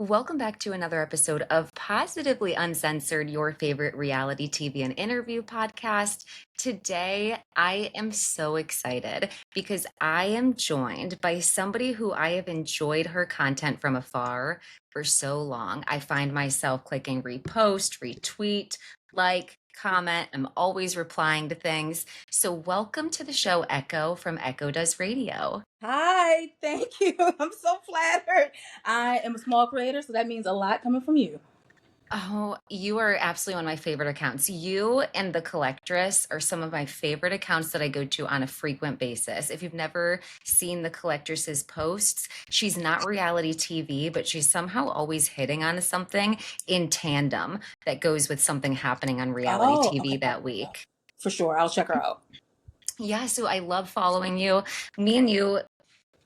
Welcome back to another episode of Positively Uncensored, your favorite reality TV and interview podcast. Today, I am so excited because I am joined by somebody who I have enjoyed her content from afar for so long. I find myself clicking repost, retweet, like, comment. I'm always replying to things. So, welcome to the show, Echo from Echo Does Radio. Hi, thank you. I'm so flattered. I am a small creator, so that means a lot coming from you. Oh, you are absolutely one of my favorite accounts. You and The Collectress are some of my favorite accounts that I go to on a frequent basis. If you've never seen The Collectress's posts, she's not reality TV, but she's somehow always hitting on something in tandem that goes with something happening on reality Oh, TV okay. that week. For sure. I'll check her out. Yeah, so I love following you. Me and you,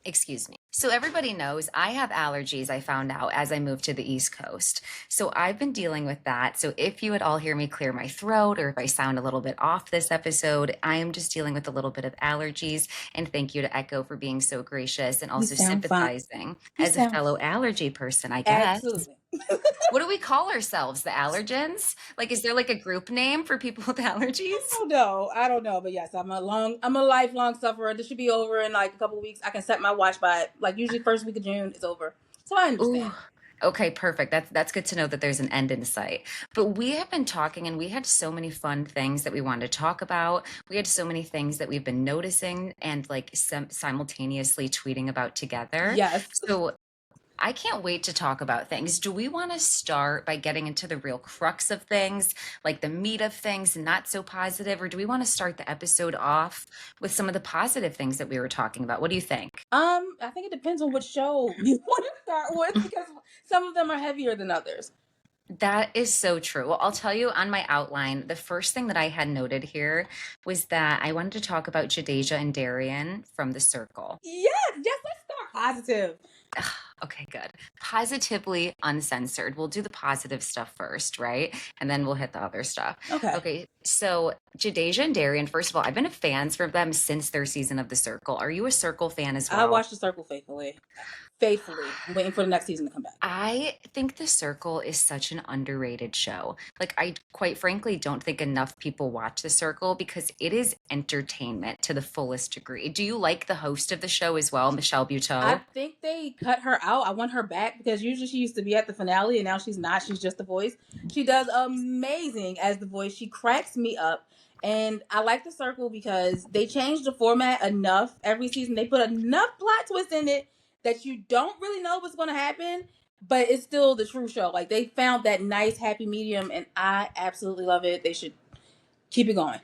excuse me. So everybody knows I have allergies, I found out as I moved to the East Coast. So I've been dealing with that. So if you at all hear me clear my throat or if I sound a little bit off this episode, I am just dealing with a little bit of allergies. And thank you to Echo for being so gracious and You also sound fine. sympathizing You as a sound fellow allergy person, I guess. absolutely. What do we call ourselves? The allergens? Like, is there like a group name for people with allergies? I don't know, but yes, I'm a lifelong sufferer. This should be over in like a couple of weeks. I can set my watch by it. Like usually first week of June, it's over. So I Ooh. understand. Okay, perfect. That's good to know that there's an end in sight. But we have been talking and we had so many fun things that we wanted to talk about. We had so many things that we've been noticing and like simultaneously tweeting about together. Yes. So I can't wait to talk about things. Do we want to start by getting into the real crux of things, like the meat of things, not so positive, or do we want to start the episode off with some of the positive things that we were talking about? What do you think? I think it depends on which show you want to start with because some of them are heavier than others. That is so true. Well, I'll tell you on my outline, the first thing that I had noted here was that I wanted to talk about Jadejha and Darien from The Circle. Yes, let's start positive. Okay, good. Positively uncensored. We'll do the positive stuff first, right? And then we'll hit the other stuff. Okay. Okay, so Jadejha and Darien, first of all, I've been a fan for them since their season of The Circle. Are you a Circle fan as I well? watch The Circle faithfully. I'm waiting for the next season to come back. I think The Circle is such an underrated show. Like, I quite frankly don't think enough people watch The Circle because it is entertainment to the fullest degree. Do you like the host of the show as well, Michelle Buteau? I think they cut her out. I want her back because usually she used to be at the finale and now she's not. She's just the voice. She does amazing as the voice. She cracks me up. And I like The Circle because they changed the format enough every season. They put enough plot twists in it that you don't really know what's going to happen, but it's still the true show. Like they found that nice happy medium and I absolutely love it. They should keep it going.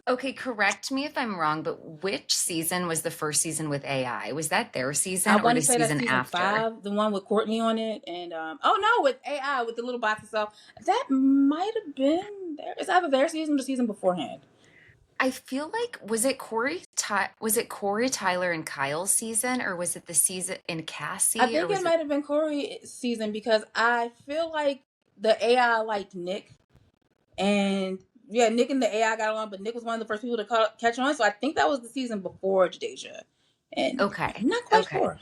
Okay, correct me if I'm wrong, but which season was the first season with AI? Was that their season I or want the to say that's season season after? 5, the one with Courtney on it, and oh no, with AI with the little box itself. That might have been there. It's either their season or the season beforehand. I feel like was it Corey, Tyler, and Kyle's season, or was it the season in Cassie? I Or think was it might have been Corey's season because I feel like the AI liked Nick, and yeah, Nick and the AI got along, but Nick was one of the first people to catch on. So I think that was the season before Jadejha, and Okay. I'm not quite Okay. sure.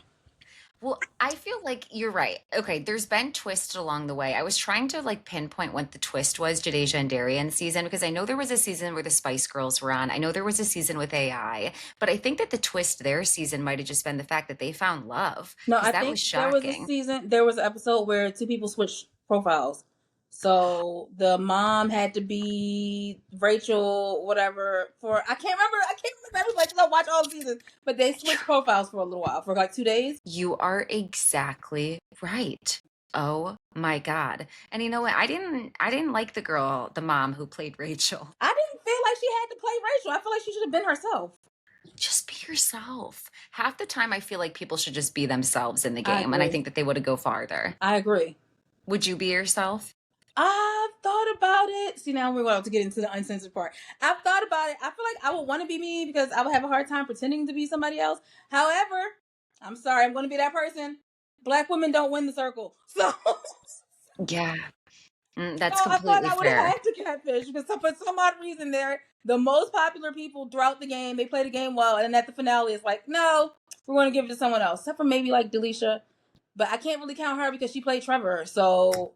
Well, I feel like you're right. Okay, there's been twists along the way. I was trying to like pinpoint what the twist was, Jadejha and Darien season, because I know there was a season where the Spice Girls were on. I know there was a season with AI, but I think that the twist their season might have just been the fact that they found love, No, because I that think was there was a shocking. season. There was an episode where two people switched profiles. So the mom had to be Rachel, whatever. For I can't remember. That was like 'cause I watch all the seasons, but they switched profiles for a little while, for like 2 days. You are exactly right. Oh my God. And you know what? I didn't like the girl, the mom who played Rachel. I didn't feel like she had to play Rachel. I feel like she should have been herself. Just be yourself. Half the time I feel like people should just be themselves in the I game, and I agree. think that they would go farther. I agree. Would you be yourself? I've thought about it. See, now we're going to get into the uncensored part. I've thought about it. I feel like I would want to be me because I would have a hard time pretending to be somebody else. However, I'm sorry, I'm going to be that person. Black women don't win The Circle. So, Yeah. That's I thought completely I would have fair. had to catfish because for some odd reason they're the most popular people throughout the game. They play the game well. And at the finale, it's like, no, we're going to give it to someone else. Except for maybe like Delisha. but I can't really count her because she played Trevor, so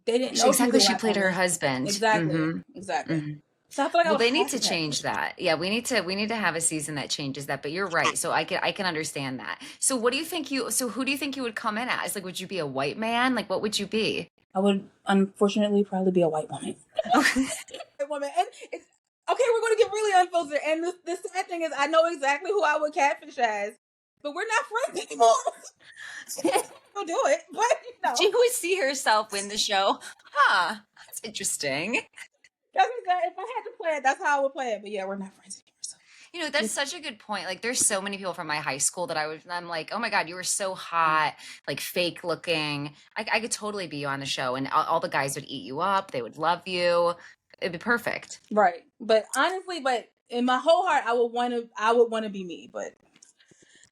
they didn't know she was Exactly. a She white played her woman. husband. Exactly. Mm-hmm. Mm-hmm. So I feel like I Well, would they need have to to catch change it. that. Yeah, we need to have a season that changes that. But you're right. So I can understand that. So what do you think so who do you think you would come in as? Like, would you be a white man? Like, what would you be? I would unfortunately probably be a white woman. White woman, and it's okay. We're going to get really unfiltered. And the sad thing is, I know exactly who I would catfish as, but we're not friends anymore. We'll do it, but She would see herself win the show. Huh. That's interesting. That's exactly, if I had to play it, that's how I would play it. But yeah, we're not friends anymore. So. That's such a good point. Like, there's so many people from my high school that I'm like, oh my God, you were so hot, like fake looking. I could totally be you on the show, and all the guys would eat you up. They would love you. It'd be perfect. Right. But honestly, but in my whole heart, I would want to be me. But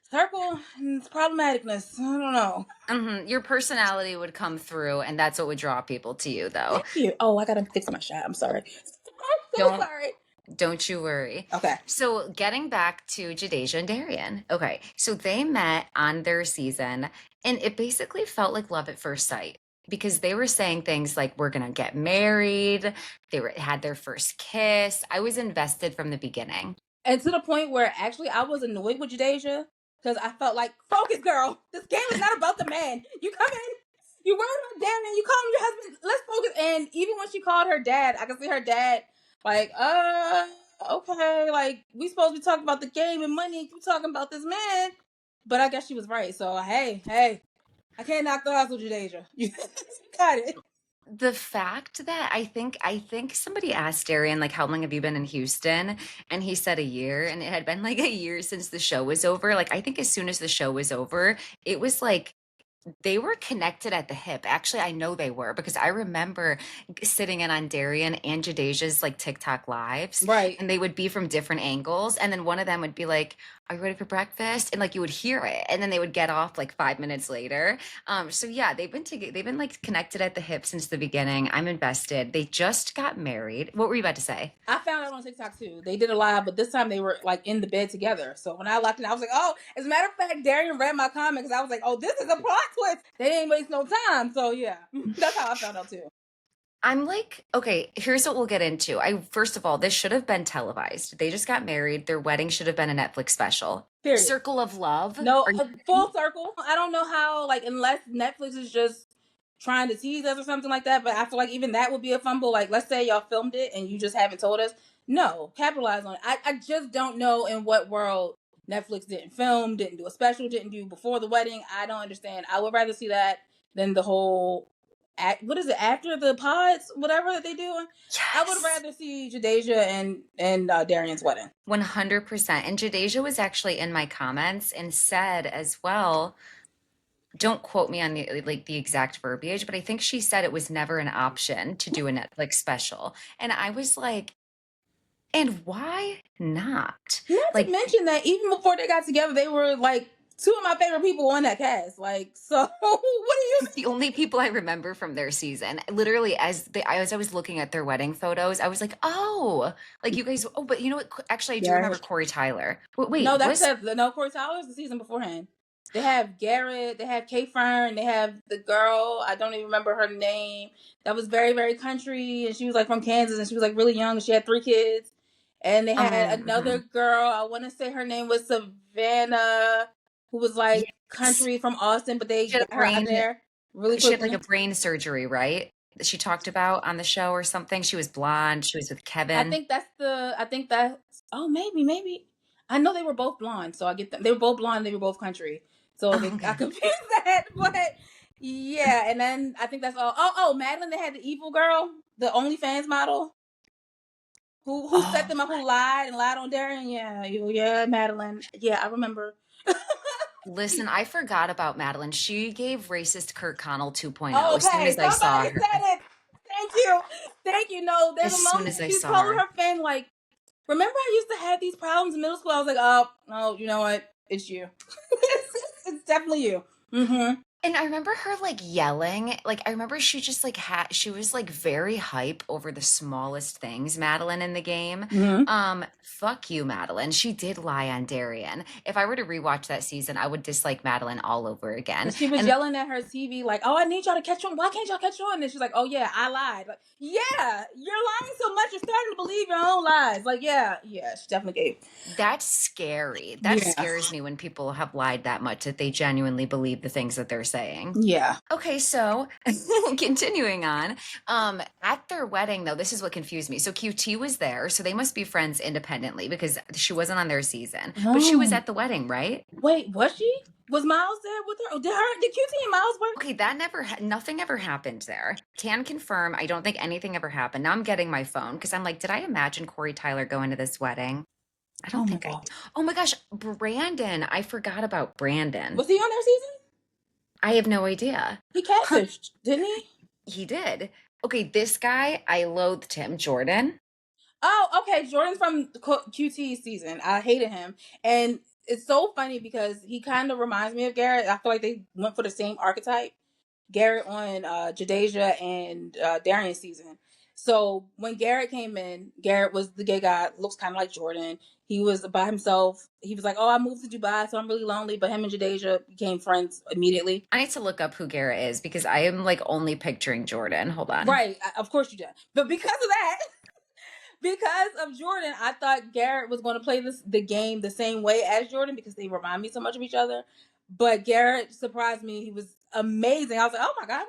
circle, it's problematicness. I don't know. Your personality would come through, and that's what would draw people to you, though. Thank you. Oh, I gotta fix my shot. I'm sorry. I'm so sorry. Don't you worry. Okay. So getting back to Jadejha and Darien. Okay. So they met on their season, and it basically felt like love at first sight because they were saying things like, we're going to get married. Had their first kiss. I was invested from the beginning. And to the point where actually I was annoyed with Jadejha because I felt like, focus, girl. This game is not about the man. You come in, you worry about Darien, you call him your husband. Let's focus. And even when she called her dad, I could see her dad like, okay, like we supposed to be talking about the game and money. You talking about this man, but I guess she was right. So hey, I can't knock the hustle, Jadejha. You got it. The fact that I think somebody asked Darien, like, how long have you been in Houston? And he said a year, and it had been like a year since the show was over. Like, I think as soon as the show was over, it was like they were connected at the hip. Actually, I know they were because I remember sitting in on Darien and Jadejha's like TikTok lives. Right. And they would be from different angles. And then one of them would be like, are you ready for breakfast? And like you would hear it. And then they would get off like 5 minutes later. So yeah, they've been like connected at the hip since the beginning. I'm invested. They just got married. What were you about to say? I found out on TikTok too. They did a live, but this time they were like in the bed together. So when I locked in, I was like, oh, as a matter of fact, Darien read my comment because I was like, oh, this is a plot twist. They didn't waste no time. So yeah, that's how I found out too. I'm like, okay, here's what we'll get into. First of all, this should have been televised. They just got married. Their wedding should have been a Netflix special. Period. Circle of Love. No, full circle. I don't know how, like, unless Netflix is just trying to tease us or something like that, but I feel like even that would be a fumble. Like, let's say y'all filmed it and you just haven't told us. No, capitalize on it. I just don't know in what world Netflix didn't film, didn't do a special, didn't do before the wedding. I don't understand. I would rather see that than the whole what is it, after the pods, whatever that they do. Yes. I would rather see Jadejha and Darien's wedding. 100%. And Jadejha was actually in my comments and said as well, don't quote me on the exact verbiage, but I think she said it was never an option to do a Netflix special. And I was like, and why not? Not to mention that even before they got together, they were like two of my favorite people on that cast. Like, so what do you? The only people I remember from their season, literally, as I was looking at their wedding photos, I was like, oh, like you guys. Oh, but you know what? Actually, I do remember Corey Tyler. Wait, no, no, Corey Tyler's the season beforehand. They have Garrett, they have Kay Fern, they have the girl, I don't even remember her name, that was very, very country, and she was like from Kansas, and she was like really young, and she had 3 kids. And they had another girl, I want to say her name was Savannah, who was like country from Austin, but they got her out there really quickly. She had like a brain surgery, right? That she talked about on the show or something. She was blonde. She was with Kevin. I think that's, oh, maybe. I know they were both blonde, so I get them. They were both blonde, they were both country. So I confused that, but yeah, and then I think that's all. Oh, Madeline, they had the evil girl, the OnlyFans model. Who set them up, who lied on Darien? Yeah, Madeline. Yeah, I remember. Listen, I forgot about Madeline. She gave racist Kurt Connell 2.0 Oh, okay. as soon as I saw her. Said it. Thank you. No, there's a moment she told her fan, like, remember I used to have these problems in middle school? I was like, oh, no, you know what? It's you. It's definitely you. Mm-hmm. And I remember her like yelling, like I remember she just like she was like very hype over the smallest things, Madeline in the game. Hmm. Fuck you, Madeline. She did lie on Darien. If I were to rewatch that season, I would dislike Madeline all over again. Because she was And yelling at her TV like, "Oh, I need y'all to catch on. Why can't y'all catch on?" And she's like, "Oh yeah, I lied." Like, yeah, you're lying so much, you're starting to believe your own lies. Like, yeah, yeah, she definitely gave. that's scary. That Yeah, scares me when people have lied that much that they genuinely believe the things that they're saying. yeah. Okay, so continuing on, at their wedding though, this is what confused me. So QT was there, so they must be friends independently because she wasn't on their season, but she was Oh, at the wedding, right? wait, was she? Was Miles there with her? Oh, did QT and Miles work? Okay, that nothing ever happened there. Can confirm, I don't think anything ever happened. Now I'm getting my phone because I'm like, did I imagine Corey Tyler going to this wedding? I Oh don't my think I god, did. Oh my gosh, Brandon. I forgot about Brandon. was he on their season? I have no idea. He Huh, catfished, didn't he? he did. Okay, this guy, I loathed him. Jordan. Oh, okay. Jordan's from QT season. I hated him, and it's so funny because he kind of reminds me of Garrett. I feel like they went for the same archetype. Garrett on Jadejha and Darien season. So when Garrett came in, Garrett was the gay guy, looks kind of like Jordan. He was by himself. He was like, "Oh, I moved to Dubai, so I'm really lonely." But him and Jadejha became friends immediately. I need to look up who Garrett is because I am like only picturing Jordan. Hold on. Right, of course you did. But because of that, because of Jordan, I thought Garrett was going to play the game the same way as Jordan because they remind me so much of each other. But Garrett surprised me. He was amazing. I was like, "Oh my god, I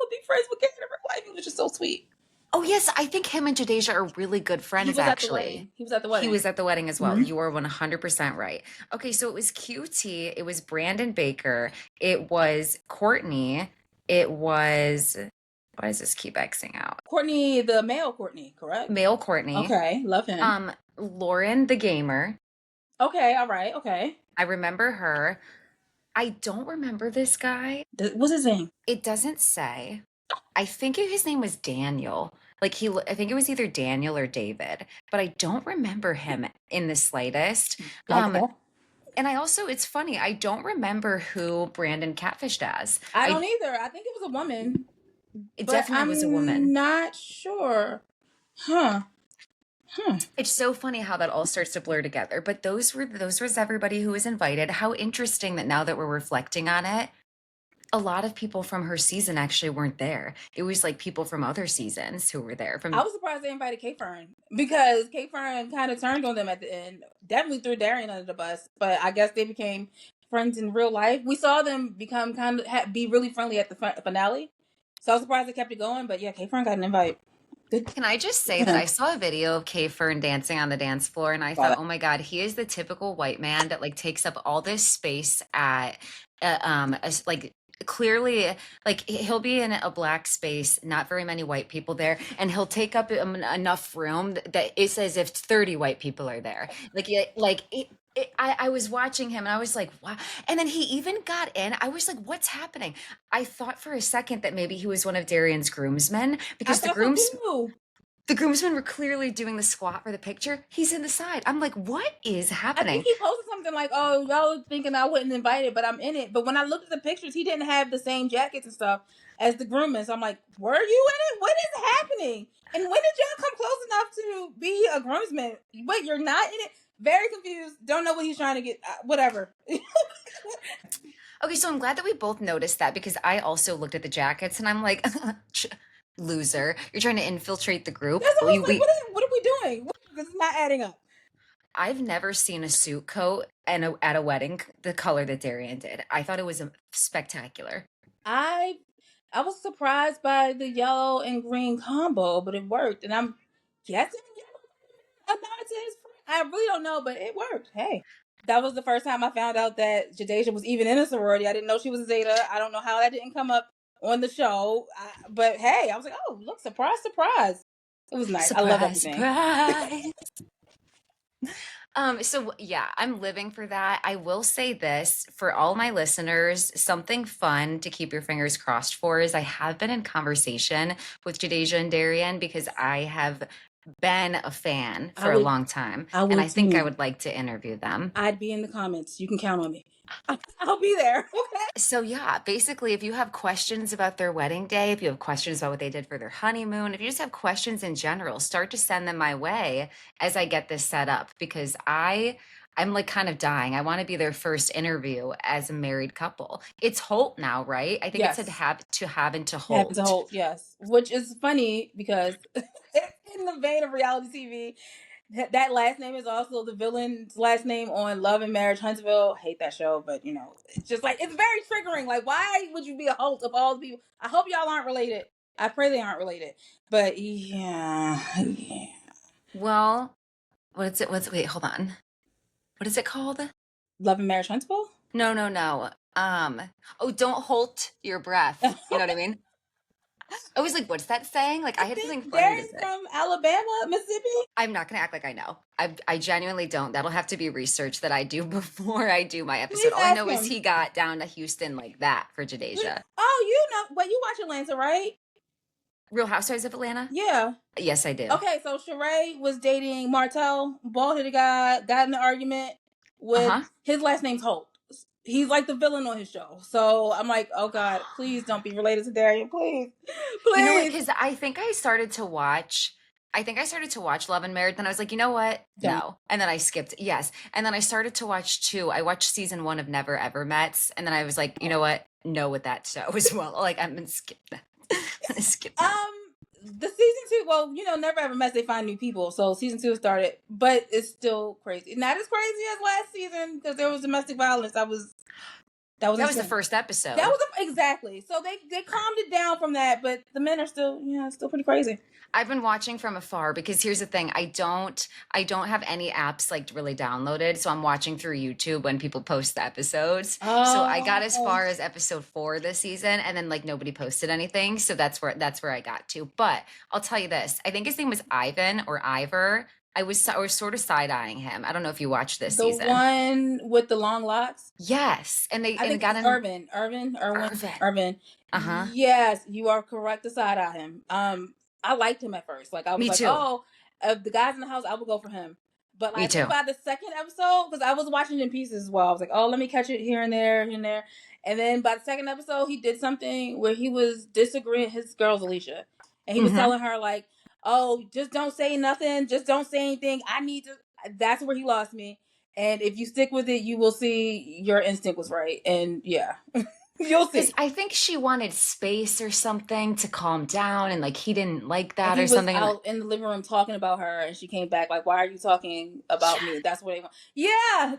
would be friends with Garrett in real life." He was just so sweet. Oh yes, I think him and Jadejha are really good He friends was at the actually. wedding. He was at the He wedding. was at the wedding as well. Mm-hmm. You are 100% right. Okay, so it was QT, it was Brandon Baker, it was Courtney, it was why does this keep Xing out? Courtney, the male Courtney, correct? Male Courtney, Okay, love him. Lauren the gamer. Okay, all right, okay. I remember her. I don't remember this guy. What's his name? It doesn't say. I think his name was Daniel. Like I think it was either Daniel or David, but I don't remember him in the slightest. Um, Okay. and I also, it's funny, I don't remember who Brandon catfished as. I don't either. I think it was a woman, It but definitely was a I'm woman. not sure. Huh. Huh. It's so funny how that all starts to blur together. But those was everybody who was invited. How interesting that now that we're reflecting on it, a lot of people from her season actually weren't there. It was like people from other seasons who were there. I From was surprised they invited K Fern because K Fern kind of turned on them at the end. Definitely threw Darien under the bus, but I guess they became friends in real life. We saw them become kind of be really friendly at the finale, so I was surprised they kept it going. But yeah, K Fern got an invite. Good. Can I just say that I saw a video of K Fern dancing on the dance floor and I Saw thought, that. oh my God, he is the typical white man that like takes up all this space at like clearly like he'll be in a black space, not very many white people there, and he'll take up enough room that it's as if 30 white people are there. I was watching him and I was like, wow. And then he even got in. I was like, what's happening? I thought for a second that maybe he was one of Darien's groomsmen I because thought so too. the groomsmen were clearly doing the squat for the picture. He's in the side. I'm like, what is I think happening? he posted something like, "Oh, y'all are thinking I wasn't invited, but I'm in it." But when I looked at the pictures, he didn't have the same jackets and stuff as the groommen. So I'm like, "Were you in it? What is happening? And when did y'all come close enough to be a groomsman? Wait, you're not in it." Very confused. Don't know what he's trying to get. Whatever. Okay, so I'm glad that we both noticed that because I also looked at the jackets and I'm like, loser, you're trying to infiltrate the group. That's always like, what are we doing? This is not adding up. I've never seen a suit coat and at a wedding the color that Darien did. I thought it was spectacular. I I was surprised by the yellow and green combo, but it worked, and I'm guessing a nod to his friend. I really don't know, but it worked. Hey, that was the first time I found out that Jadejha was even in a sorority. I didn't know she was a Zeta. I don't know how that didn't come up on the show, but hey, I was like, oh, look, surprise, surprise. It was nice. I love Surprise, everything. surprise. So yeah, I'm living for that. I will say this for all my listeners, something fun to keep your fingers crossed for is I have been in conversation with Jadejha and Darien because I have been a fan I for a would, long time, I and I would think I too. would like to interview them. I'd be in the comments. You can count on me. I'll be there. Okay. So yeah, basically, if you have questions about their wedding day, if you have questions about what they did for their honeymoon, if you just have questions in general, start to send them my way as I get this set up because I'm like kind of dying. I want to be their first interview as a married couple. It's Holt now, right? I think it said Yes. have into Happens a Holt. whole, yes. Which is funny because in the vein of reality TV, that last name is also the villain's last name on Love and Marriage Huntsville. Hate that show, but you know, it's just like it's very triggering. Like, why would you be a Holt of all the people? I hope y'all aren't related. I pray they aren't related. But yeah. Well, what is it? Wait, hold on. What is it called? Love and Marriage Huntsville? No, no, no. Oh, don't Holt your breath. You know what I mean? I was like, what's that saying? Like, I I had something think funny to Darren's say. from Alabama, Mississippi. I'm not going to act like I know. I genuinely don't. That'll have to be research that I do before I do my episode. Please All I ask know is him. he got down to Houston like that for Please. Jadejha. Oh, you know, but you watch Atlanta, right? Real Housewives of Atlanta? Yeah. Yes, I do. Okay, so Sheree was dating Martell, bald-headed guy, got in an argument with Uh-huh. his last name's Holt. He's like the villain on his show. So I'm like, oh God, please don't be related to Darien. Please. You know what? Please. Because I think I started to watch Love and Married. Then I was like, you know what? Don't. No. And then I skipped. Yes. And then I started to watch two. I watched season 1 of Never Ever Mets. And then I was like, you know what? No with that show as well. Like, I'm going to skip that. I'm going to skip that. The season 2, well, you know, Never Ever Mess, they find new people. So season 2 started, but it's still crazy. Not as crazy as last season because there was domestic violence. That was That was the insane. first episode. That was exactly. So they calmed it down from that, but the men are still, still pretty crazy. I've been watching from afar because here's the thing. I don't have any apps like really downloaded. So I'm watching through YouTube when people post the episodes. So I got as far as episode 4 this season and then like nobody posted anything. So that's where I got to. But I'll tell you this. I think his name was Ivan or Ivor. I was sort of side-eyeing him. I don't know if you watched this The season. one with the long locks. Yes. And I think got it's in Irvin. Uh-huh. Yes, you are correct to side eye him. I liked him at first. Like I was Me like, too. oh, of the guys in the house, I would go for him. But Me like too. by the second episode, because I was watching it in pieces as well, I was like, oh, let me catch it here and there, here and there. And then by the second episode, he did something where he was disagreeing. His girl's Alicia, and he was telling her like, oh, just don't say nothing, just don't say anything. I need to. That's where he lost me. And if you stick with it, you will see your instinct was right. And yeah. You'll see. I think she wanted space or something to calm down, and like he didn't like that he or something. was out in the living room talking about her, and she came back like, "Why are you talking about me?" That's what he want. Yeah,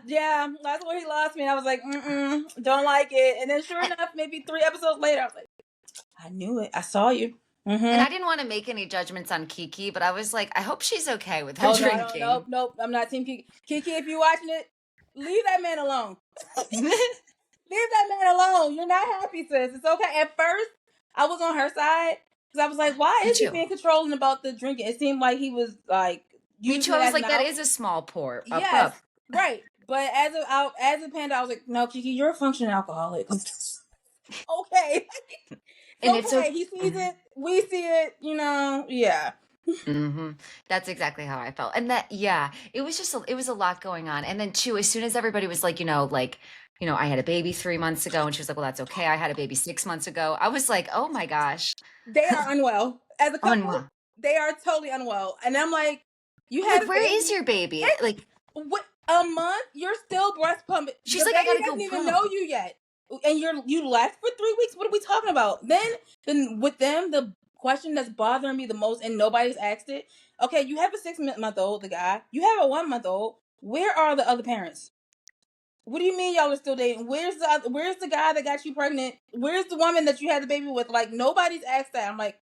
that's where he lost me. And I was like, don't like it. And then, sure enough, maybe 3 episodes later, I was like, I knew it. I saw you. And I didn't want to make any judgments on Kiki, but I was like, I hope she's okay with her drinking. Nope. I'm not Team Kiki. Kiki, if you're watching it, leave that man alone. Leave that man alone. You're not happy, sis. It's okay. At first, I was on her side because I was like, why is he being controlling about the drinking? It seemed like he was like, me too. I was like, that is a small pour. Yes, right. But as a panda, I was like, no, Kiki, you're a functioning alcoholic. Okay. And it's okay. He sees it. We see it. Yeah. That's exactly how I felt. And that, it was just, it was a lot going on. And then too, as soon as everybody was like, I had a baby 3 months ago, and she was like, well, that's okay. I had a baby 6 months ago. I was like, oh my gosh. They are unwell. As a couple, they are totally unwell. And I'm like, where is your baby? Like, what, a month? You're still breast pumping. She's like, I gotta go doesn't even know you yet. And you left for 3 weeks? What are we talking about? Then with them, the question that's bothering me the most, and nobody's asked it. Okay, you have a 6-month-old, the guy. You have a 1-month-old. Where are the other parents? What do you mean y'all are still dating? Where's the guy that got you pregnant? Where's the woman that you had the baby with? Like, nobody's asked that. I'm like,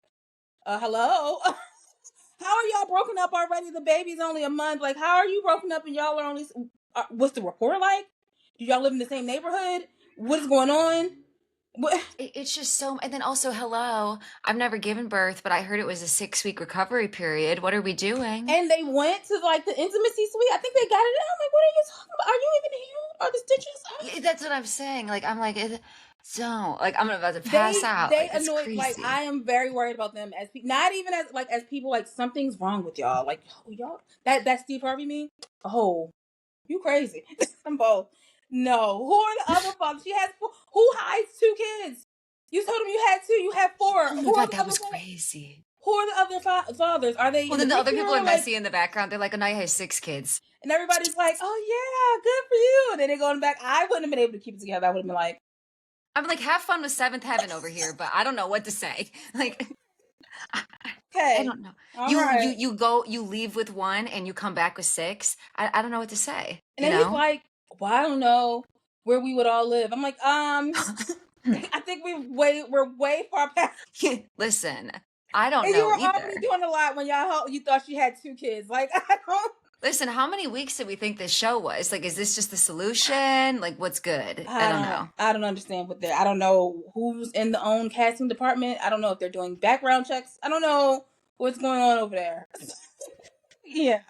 hello? How are y'all broken up already? The baby's only a month. Like, how are you broken up and y'all are only... what's the rapport like? Do y'all live in the same neighborhood? What is going on? It's just so, and then also, hello, I've never given birth, but I heard it was a 6-week recovery period. What are we doing? And they went to like the intimacy suite. I think they got it. I'm like, what are you talking about? Are you even healed? Are the stitches? That's what I'm saying. Like, I'm like, Don't. Like, I'm about to pass They out. they Like, it's annoy, like, crazy. I am very worried about them as not even as like as people, like, something's wrong with y'all. Like, oh, y'all, that Steve Harvey meme. Oh, you crazy. I'm both. No. Who are the other fathers? She has four. Who hides two kids? You told him you had two. You have four. Oh my Who are God, the that other was crazy. Who are the other fathers? Are they Well, in the then the other picture? people are Like, messy in the background. They're like, oh, now you have 6 kids. and everybody's like, oh yeah, good for you. And then they going back. I wouldn't have been able to keep it together. I would have been like, I'm like, have fun with Seventh Heaven over here, but I don't know what to say. Like, I okay, don't know. all You right. you go, you leave with one and you come back with 6. I don't know what to say, And then he's like, well, I don't know where we would all live. I'm like, I think we're way far past. Listen, I don't And you know were either. already doing a lot when you thought she had 2 kids. Like, I don't. Listen, how many weeks did we think this show was? Like, is this just the solution? Like, what's good? I don't know. I don't understand I don't know who's in the own casting department. I don't know if they're doing background checks. I don't know what's going on over there. Yeah.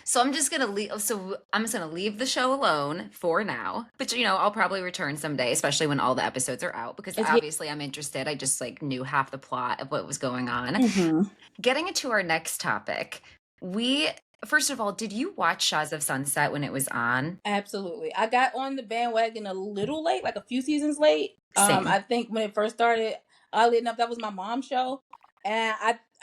So I'm just gonna leave. So I'm just gonna leave the show alone for now. But I'll probably return someday, especially when all the episodes are out, because It's obviously I'm interested. I just like knew half the plot of what was going on. mm-hmm. Getting into our next topic, we first of all, did you watch Shahs of Sunset when it was on? Absolutely. I got on the bandwagon a little late, like a few seasons late. Same. I think when it first started, oddly enough, that was my mom's show. And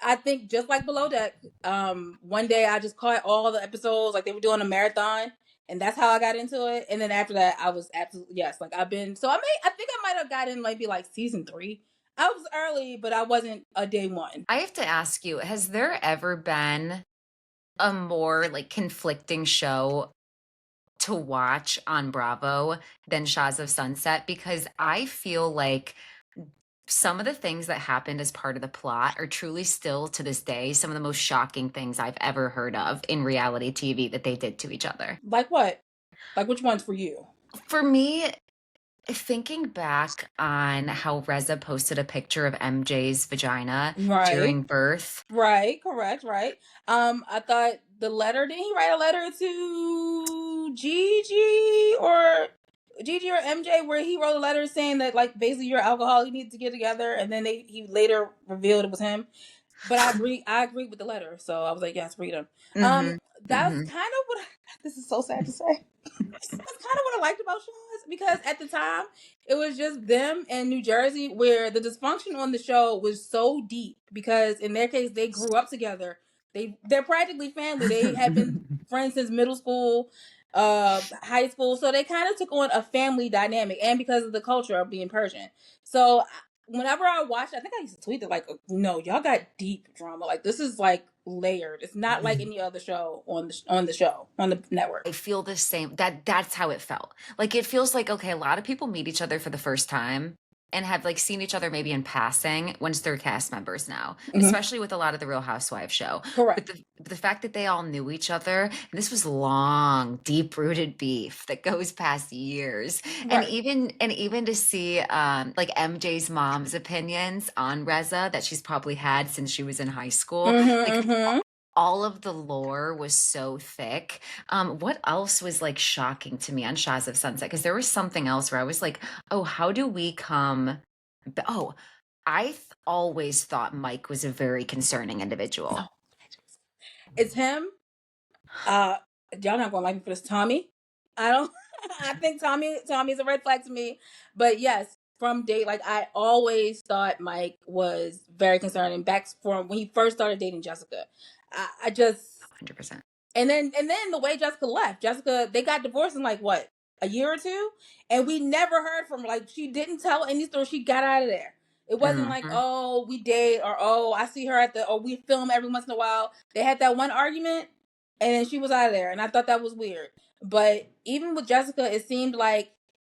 I think just like Below Deck, one day I just caught all the episodes, like they were doing a marathon, and that's how I got into it. And then after that, I was absolutely, yes, like I think I might have gotten maybe like season 3. I was early, but I wasn't a day one. I have to ask you, has there ever been a more like conflicting show to watch on Bravo than Shahs of Sunset? Because I feel like some of the things that happened as part of the plot are truly still to this day some of the most shocking things I've ever heard of in reality TV that they did to each other. Like what? Like which ones for you? For me, thinking back on how Reza posted a picture of MJ's vagina Right. during birth. Right, correct, right. I thought the letter, didn't he write a letter to Gigi or MJ where he wrote a letter saying that like basically you're alcoholic, you need to get together, and then he later revealed it was him. But I agree with the letter. So I was like, yes, read them. Mm-hmm. That's Mm-hmm. kind of what this is so sad to say. That's kind of what I liked about Shahs, because at the time it was just them and New Jersey, where the dysfunction on the show was so deep because in their case they grew up together. They're practically family. They had been friends since middle school, high school, so they kind of took on a family dynamic, and because of the culture of being Persian. So whenever I watched, I think I used to tweet it like, no, y'all got deep drama. Like this is like layered. It's not like any other show on the network. I feel the same. That's how it felt. Like it feels like, okay, a lot of people meet each other for the first time and have like seen each other maybe in passing once they're cast members now, especially with a lot of the Real Housewives show. Correct. But the fact that they all knew each other, and this was long, deep-rooted beef that goes past years. Right. And even to see like MJ's mom's opinions on Reza that she's probably had since she was in high school. Like all of the lore was so thick. What else was like shocking to me on Shahs of Sunset? Because there was something else where I was like, oh, how do we come? Oh, always thought Mike was a very concerning individual. It's him. Y'all not gonna like me for this. Tommy. I don't. I think Tommy's a red flag to me. But yes, from date, like I always thought Mike was very concerning. Back from when he first started dating Jessica, I just 100%. And then the way Jessica left, they got divorced in like what, a year or two, and we never heard from her. Like she didn't tell any story. She got out of there. It wasn't like, oh, we date, or oh, I see her or we film every once in a while. They had that one argument, and then she was out of there, and I thought that was weird. But even with Jessica, it seemed like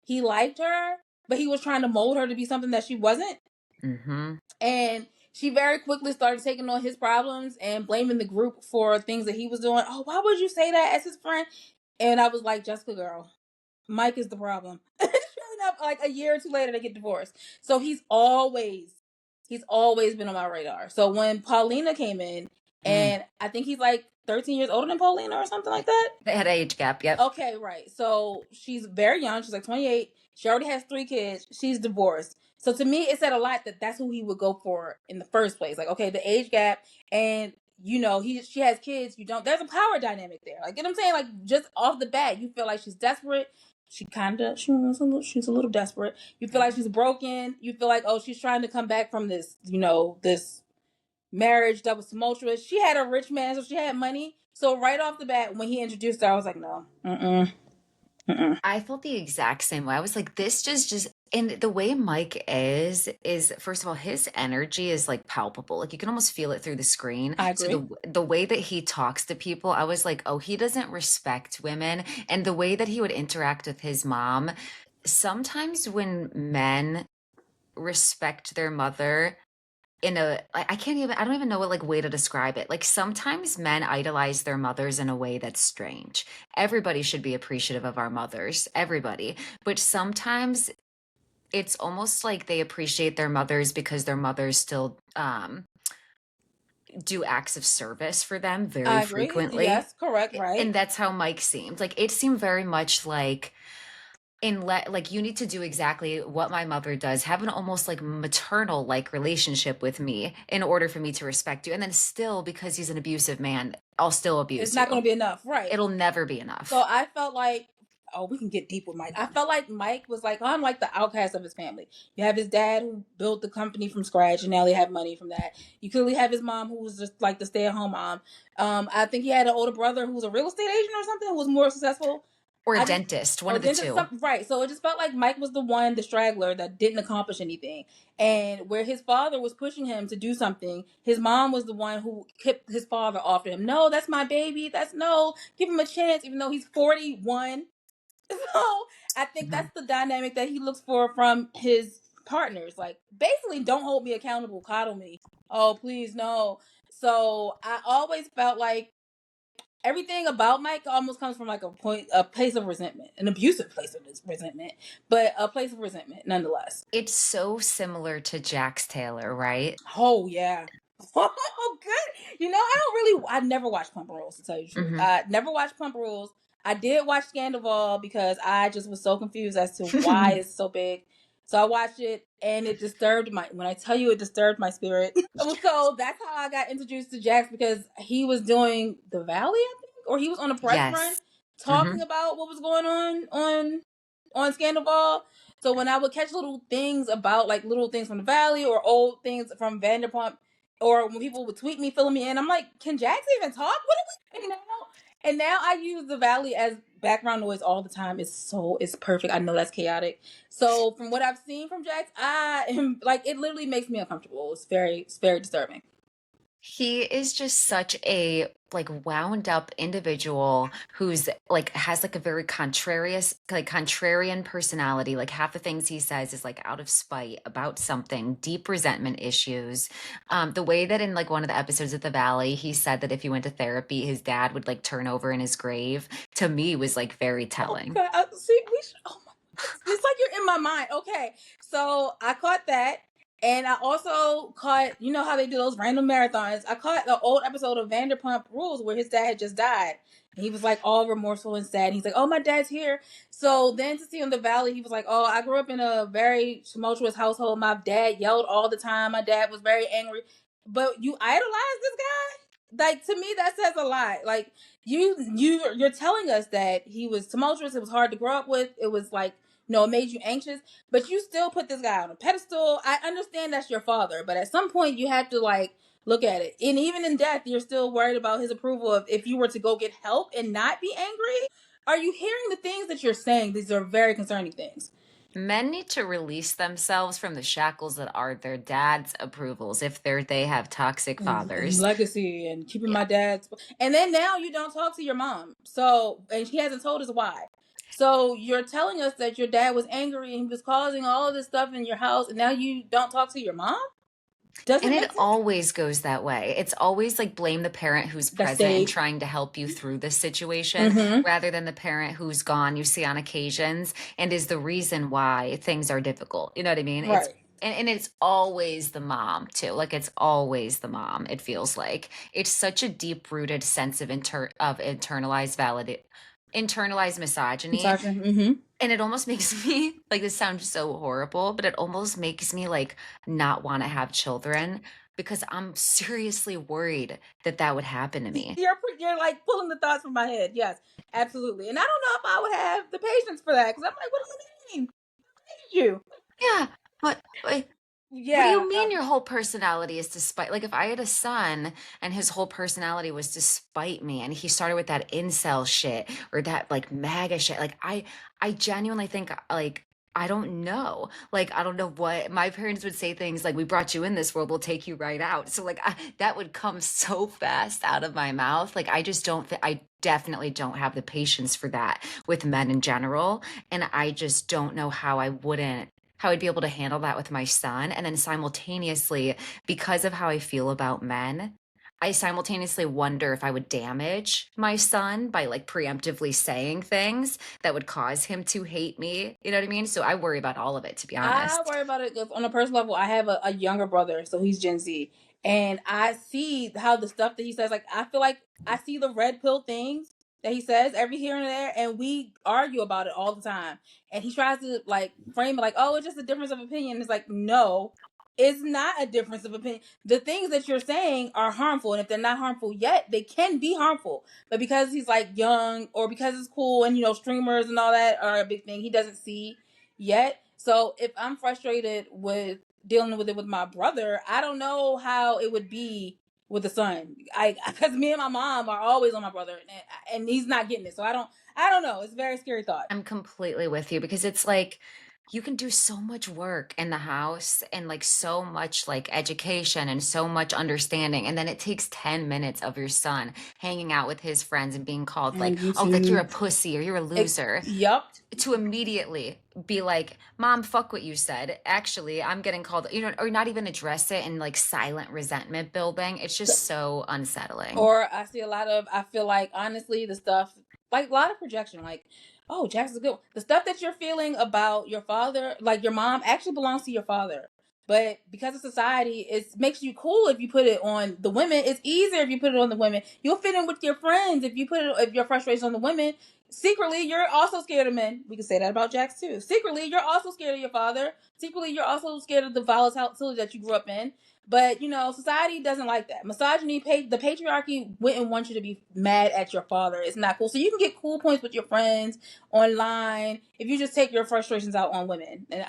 he liked her, but he was trying to mold her to be something that she wasn't. And she very quickly started taking on his problems and blaming the group for things that he was doing. Oh, why would you say that as his friend? And I was like, Jessica, girl, Mike is the problem. Sure enough, like a year or two later, they get divorced. So he's always been on my radar. So when Paulina came in, and I think he's like 13 years older than Paulina or something like that. They had an age gap. Yep. Okay, right. So she's very young. She's like 28. She already has 3 kids. She's divorced. So to me, it said a lot that that's who he would go for in the first place. Like, okay, the age gap, and she has kids. You don't. There's a power dynamic there. Like, you know what I'm saying? Like, just off the bat, you feel like she's desperate. She's a little desperate. You feel like she's broken. You feel like, oh, she's trying to come back from this, this marriage that was tumultuous. She had a rich man, so she had money. So right off the bat, when he introduced her, I was like, no, I felt the exact same way. I was like, this just and the way Mike is first of all, his energy is like palpable. Like you can almost feel it through the screen. I So agree. the way that he talks to people, I was like, oh, he doesn't respect women. And the way that he would interact with his mom, sometimes when men respect their mother in a I don't even know what like way to describe it. Like sometimes men idolize their mothers in a way that's strange. Everybody should be appreciative of our mothers, everybody. But sometimes it's almost like they appreciate their mothers because their mothers still do acts of service for them very I agree. frequently. Yes, correct, right. And that's how Mike seemed. Like it seemed very much like like you need to do exactly what my mother does, have an almost like maternal like relationship with me in order for me to respect you. And then still, because he's an abusive man, I'll still abuse It's not you. going to be enough, right? It'll never be enough. So I felt like, oh, we can get deep with Mike. I felt like Mike was like, I'm like the outcast of his family. You have his dad who built the company from scratch, and now they have money from that. You clearly have his mom who was just like the stay-at-home mom. I think he had an older brother who was a real estate agent or something who was more successful. Or a dentist, one of the two. Right. So it just felt like Mike was the straggler that didn't accomplish anything. And where his father was pushing him to do something, his mom was the one who kept his father off him. No, that's my baby. Give him a chance, even though he's 41. So I think that's the dynamic that he looks for from his partners. Like, basically, don't hold me accountable, coddle me. Oh, please, no. So I always felt like everything about Mike almost comes from like a place of resentment, an abusive place of resentment, but a place of resentment nonetheless. It's so similar to Jax Taylor, right? Oh yeah. Oh good. I never watched Pump Rules, to tell you the truth. I never watched Pump Rules. I did watch Scandival because I just was so confused as to why it's so big. So I watched it and it disturbed when I tell you it disturbed my spirit. So that's how I got introduced to Jax, because he was doing The Valley, I think, or he was on a press run talking about what was going on Scandival. So when I would catch little things about like little things from The Valley or old things from Vanderpump, or when people would tweet me, filling me in, I'm like, can Jax even talk? What are we doing now? And now I use The Valley as background noise all the time. It's perfect. I know that's chaotic. So from what I've seen from Jax, I am like, it literally makes me uncomfortable. It's very disturbing. He is just such a like wound up individual who's like has like a very contrarian personality. Like half the things he says is like out of spite about something, deep resentment issues. The way that in like one of the episodes of The Valley, he said that if he went to therapy, his dad would like turn over in his grave, to me was like very telling. Oh, my, it's like you're in my mind. Okay, so I caught that. And I also caught, you know how they do those random marathons? I caught the old episode of Vanderpump Rules where his dad had just died. And he was like all remorseful and sad. He's like, oh, my dad's here. So then to see in The Valley, he was like, oh, I grew up in a very tumultuous household. My dad yelled all the time. My dad was very angry. But you idolize this guy? Like, to me, that says a lot. Like, you're telling us that he was tumultuous. It was hard to grow up with. It was like, it made you anxious, but you still put this guy on a pedestal. I understand that's your father, but at some point you have to like look at it. And even in death, you're still worried about his approval of if you were to go get help and not be angry. Are you hearing the things that you're saying? These are very concerning things. Men need to release themselves from the shackles that are their dad's approvals if they have toxic fathers. Legacy and keeping my dad's. And then now you don't talk to your mom. So, and she hasn't told us why. So you're telling us that your dad was angry and he was causing all of this stuff in your house, and now you don't talk to your mom? And it always goes that way. It's always like blame the parent who's present and trying to help you through this situation rather than the parent who's gone, you see on occasions, and is the reason why things are difficult. You know what I mean? Right. and it's always the mom too. Like it's always the mom. It feels like it's such a deep rooted sense of internalized misogyny. Mm-hmm. And it almost makes me like, this sounds so horrible, but it almost makes me like not want to have children because I'm seriously worried that that would happen to me. You're like pulling the thoughts from my head. Yes, absolutely. And I don't know if I would have the patience for that because I'm like, what do you mean? You? Yeah, but what do Yeah. you mean your whole personality is despite, like if I had a son and his whole personality was despite me and he started with that incel shit or that like MAGA shit, like I genuinely think like I don't know. Like I don't know what my parents would say things like we brought you in this world, we'll take you right out. So like that would come so fast out of my mouth. Like I just don't I definitely don't have the patience for that with men in general, and I just don't know how I'd be able to handle that with my son. And then simultaneously, because of how I feel about men, I simultaneously wonder if I would damage my son by like preemptively saying things that would cause him to hate me. You know what I mean? So I worry about all of it, to be I honest. worry about it 'cause on a personal level. I have a younger brother, so he's Gen Z, and I see how the stuff that he says. Like, I feel like I see the red pill things that he says every here and there, and we argue about it all the time. And he tries to like frame it like, "Oh, it's just a difference of opinion." It's like, no, it's not a difference of opinion. The things that you're saying are harmful, and if they're not harmful yet, they can be harmful. But because he's like young, or because it's cool, and streamers and all that are a big thing, he doesn't see yet. So if I'm frustrated with dealing with it with my brother, I don't know how it would be with the son. Because me and my mom are always on my brother, and he's not getting it. So I don't know. It's a very scary thought. I'm completely with you because it's like you can do so much work in the house and like so much like education and so much understanding. And then it takes 10 minutes of your son hanging out with his friends and being called like, And oh, like you're a YouTube. pussy or you're a loser, Yup. to immediately be like, Mom, fuck what you said. Actually, I'm getting called, or not even address it in like silent resentment building. It's just so unsettling. Or I see a lot of, I feel like, honestly, the stuff, like a lot of projection, like, oh, Jackson's good. The stuff that you're feeling about your father, like your mom, actually belongs to your father. But because of society, it makes you cool if you put it on the women. It's easier if you put it on the women. You'll fit in with your friends if you put it, if your frustration on the women. Secretly, you're also scared of men. We can say that about Jax too. Secretly, you're also scared of your father. Secretly, you're also scared of the volatility that you grew up in. But society doesn't like that. Misogyny, the patriarchy wouldn't want you to be mad at your father. It's not cool. So you can get cool points with your friends online if you just take your frustrations out on women. And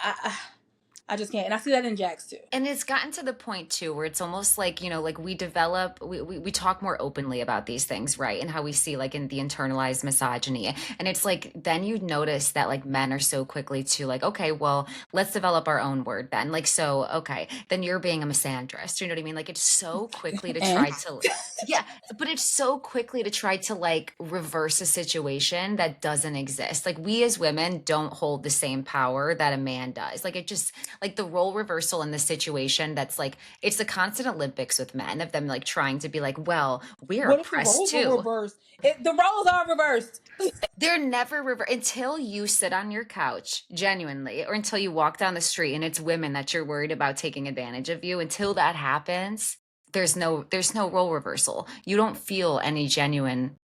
I just can't. And I see that in Jax too. And it's gotten to the point too where it's almost like, like we talk more openly about these things, right? And how we see like in the internalized misogyny. And it's like, then you notice that like men are so quickly to like, okay, well, let's develop our own word then. Like, so, okay, then you're being a misandrist. You know what I mean? Like it's so quickly to And try to, yeah, but it's so quickly to try to like reverse a situation that doesn't exist. Like we as women don't hold the same power that a man does. Like it just, like the role reversal in this situation, that's like it's the constant Olympics with men of them like trying to be like, well, we're what if the oppressed roles were too. reversed? The roles are reversed. They're never until you sit on your couch genuinely, or until you walk down the street and it's women that you're worried about taking advantage of you. Until that happens, there's no role reversal. You don't feel any genuine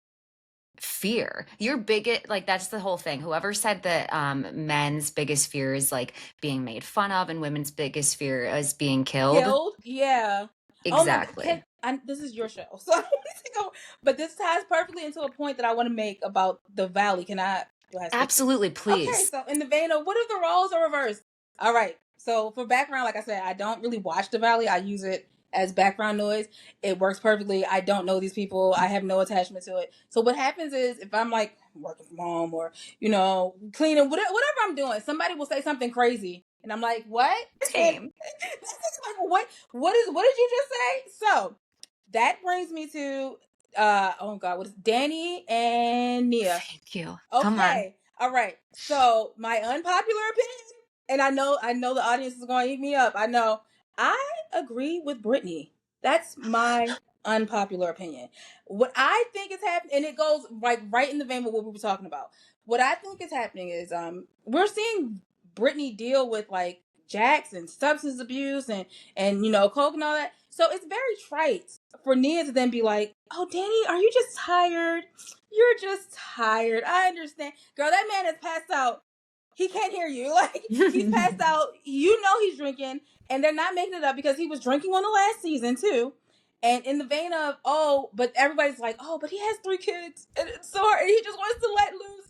fear. Your biggest, like that's the whole thing. Whoever said that men's biggest fear is like being made fun of and women's biggest fear is being killed. Killed? Yeah. Oh my Exactly. this is your show. So but this ties perfectly into a point that I want to make about the valley. Do I speak? Absolutely, Okay, please. so in the vein of what if the roles are reversed? All right. So for background, like I said, I don't really watch the valley. I use it as background noise. It works perfectly. I don't know these people. I have no attachment to it. So what happens is if I'm like working from home or cleaning, whatever I'm doing, somebody will say something crazy, and I'm like, what? And Same. like, what did you just say? So that brings me to oh god, what is Danny and Nia? Thank you. Come on. Okay, all right. So my unpopular opinion, and I know the audience is going to eat me up. I know. I agree with Brittany. That's my unpopular opinion. What I think is happening, and it goes like right in the vein of what we were talking about. What I think is happening is we're seeing Brittany deal with like Jax and substance abuse and you know, coke and all that. So it's very trite for Nia to then be like, "Oh, Danny, are you just tired? You're just tired. I understand, girl. That man is passed out. He can't hear you. Like he's passed out. You know he's drinking, and they're not making it up because he was drinking on the last season too." And in the vein of, oh, but everybody's like, oh, but he has 3 kids, and it's so hard. And he just wants to let loose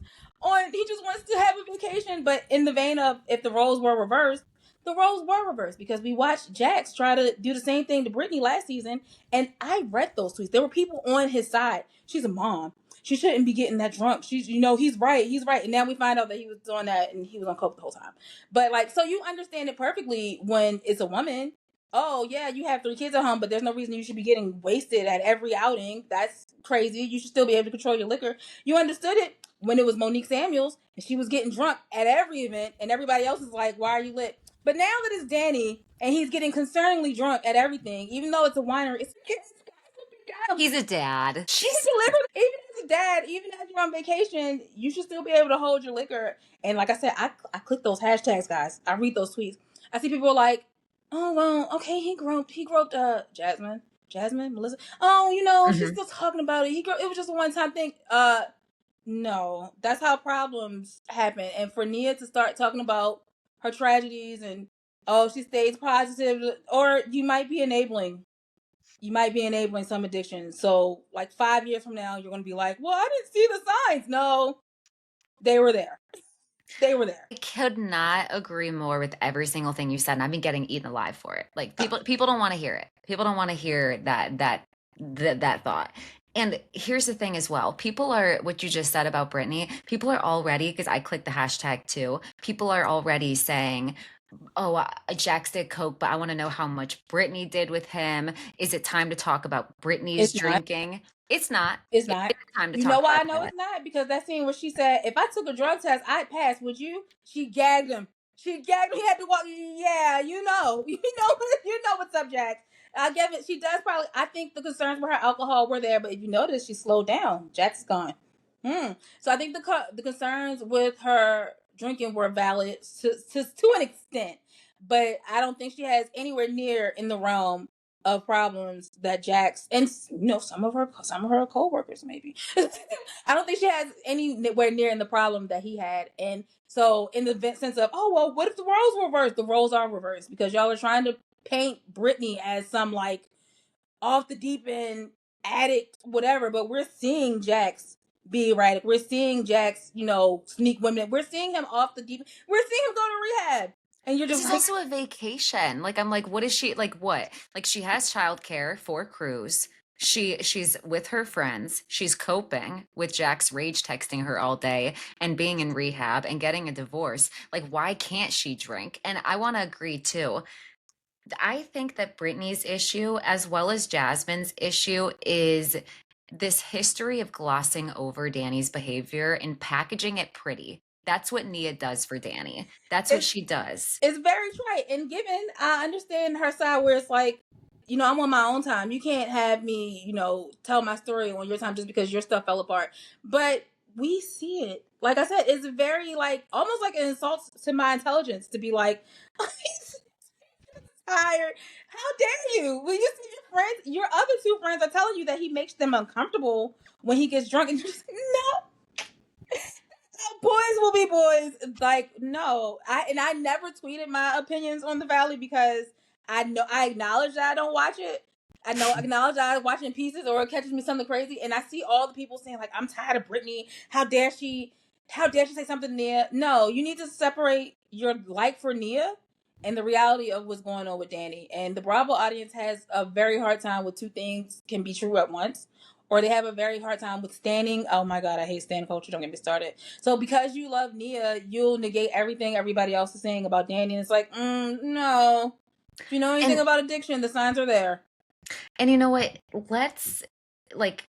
he just wants to have a vacation. But in the vein of, if the roles were reversed, the roles were reversed because we watched Jax try to do the same thing to Brittany last season, and I read those tweets. There were people on his side. She's a mom. She shouldn't be getting that drunk. She's, you know, he's right. And now we find out that he was doing that and he was on coke the whole time. But like, so you understand it perfectly when it's a woman. Oh yeah, you have 3 kids at home, but there's no reason you should be getting wasted at every outing. That's crazy. You should still be able to control your liquor. You understood it when it was Monique Samuels and she was getting drunk at every event and everybody else is like, why are you lit? But now that it's Danny and he's getting concerningly drunk at everything, even though it's a winery, it's He's a dad. She's delivered. Even as a dad, even as you're on vacation, you should still be able to hold your liquor. And like I said, I click those hashtags, guys. I read those tweets. I see people like, oh well, okay, he groped Jasmine, Melissa. Oh, you know, she's still talking about it. It was just a one-time thing. No, that's how problems happen. And for Nia to start talking about her tragedies and oh, she stays positive, or you might be enabling some addiction. So like 5 years from now, you're going to be like, well, I didn't see the signs. No, they were there. They were there. I could not agree more with every single thing you said, and I've been getting eaten alive for it. Like people don't want to hear it. People don't want to hear that thought. And here's the thing as well. People are, what you just said about Brittany, people are already, because I clicked the hashtag too, people are already saying, oh, Jax did coke, but I want to know how much Brittany did with him. Is it time to talk about Brittany's drinking? It's not. It's not. Time to you talk know why I about know it's not? Because that scene where she said, if I took a drug test, I'd pass. Would you? She gagged him. He had to walk. Yeah, you know what's up, Jax. I give it. She does probably. I think the concerns with her alcohol were there, but if you notice, she slowed down. Jax is gone. So I think the concerns with her drinking were valid to an extent, but I don't think she has anywhere near in the realm of problems that Jax and some of her co-workers maybe. I don't think she has anywhere near in the problem that he had. And so in the sense of, oh well, what if the roles were reversed? The roles are reversed because y'all are trying to paint Brittany as some like off the deep end addict, whatever, but we're seeing Jax be erratic. We're seeing Jax, sneak women. We're seeing him off the deep. We're seeing him go to rehab. And you're just this is also a vacation. Like, I'm like, what is she like? What? Like, she has childcare for Cruz. She's with her friends. She's coping with Jax rage texting her all day and being in rehab and getting a divorce. Like, why can't she drink? And I want to agree too. I think that Brittany's issue, as well as Jasmine's issue, is this history of glossing over Danny's behavior and packaging it pretty. That's what Nia does for Danny. That's what she does. It's very trite. And given, I understand her side where it's like, I'm on my own time. You can't have me, tell my story on your time just because your stuff fell apart. But we see it. Like I said, it's very like almost like an insult to my intelligence to be like, oh, he's tired. How dare you? When you see your friends, your other 2 friends are telling you that he makes them uncomfortable when he gets drunk, and you're just no. Boys will be boys. Like, no. I never tweeted my opinions on the Valley because I acknowledge that I don't watch it. Acknowledge that I watch it in pieces or it catches me something crazy. And I see all the people saying, like, I'm tired of Brittany. How dare she say something to Nia? No, you need to separate your like for Nia and the reality of what's going on with Danny. And the Bravo audience has a very hard time with 2 things can be true at once. Or they have a very hard time with standing. Oh my God, I hate stand culture. Don't get me started. So because you love Nia, you'll negate everything everybody else is saying about Danny. And it's like, no. If you know anything about addiction, the signs are there. And you know what? Let's, like,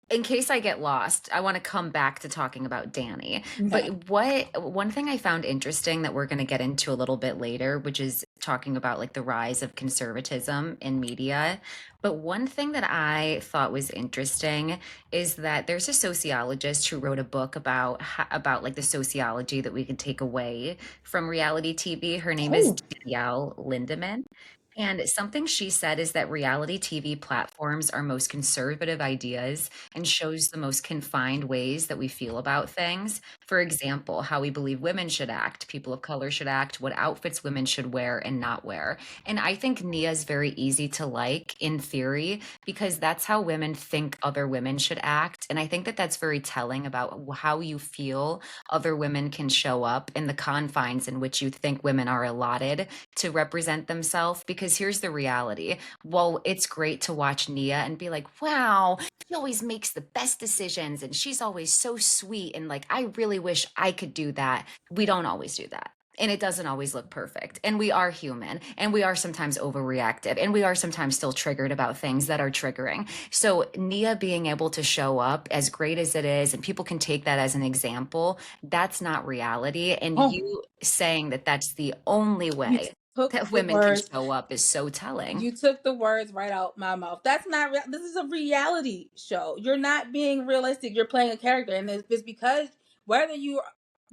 in case I get lost, I want to come back to talking about Danny. Okay. But one thing I found interesting that we're going to get into a little bit later, which is talking about like the rise of conservatism in media. But one thing that I thought was interesting is that there's a sociologist who wrote a book about about like the sociology that we can take away from reality TV. Her name is Oh. Danielle Lindemann. And something she said is that reality TV platforms are most conservative ideas and shows the most confined ways that we feel about things. For example, how we believe women should act, people of color should act, what outfits women should wear and not wear. And I think Nia is very easy to like in theory because that's how women think other women should act. And I think that that's very telling about how you feel other women can show up in the confines in which you think women are allotted to represent themselves. Because here's the reality. Well, it's great to watch Nia and be like, wow, she always makes the best decisions and she's always so sweet. And like, I really wish I could do that. We don't always do that. And it doesn't always look perfect. And we are human and we are sometimes overreactive and we are sometimes still triggered about things that are triggering. So, Nia being able to show up as great as it is, and people can take that as an example, that's not reality. And Oh, you saying that that's the only you way took that the women can words. show up is so telling. You took the words right out my mouth. That's not real. This is a reality show. You're not being realistic. You're playing a character, and it's because whether you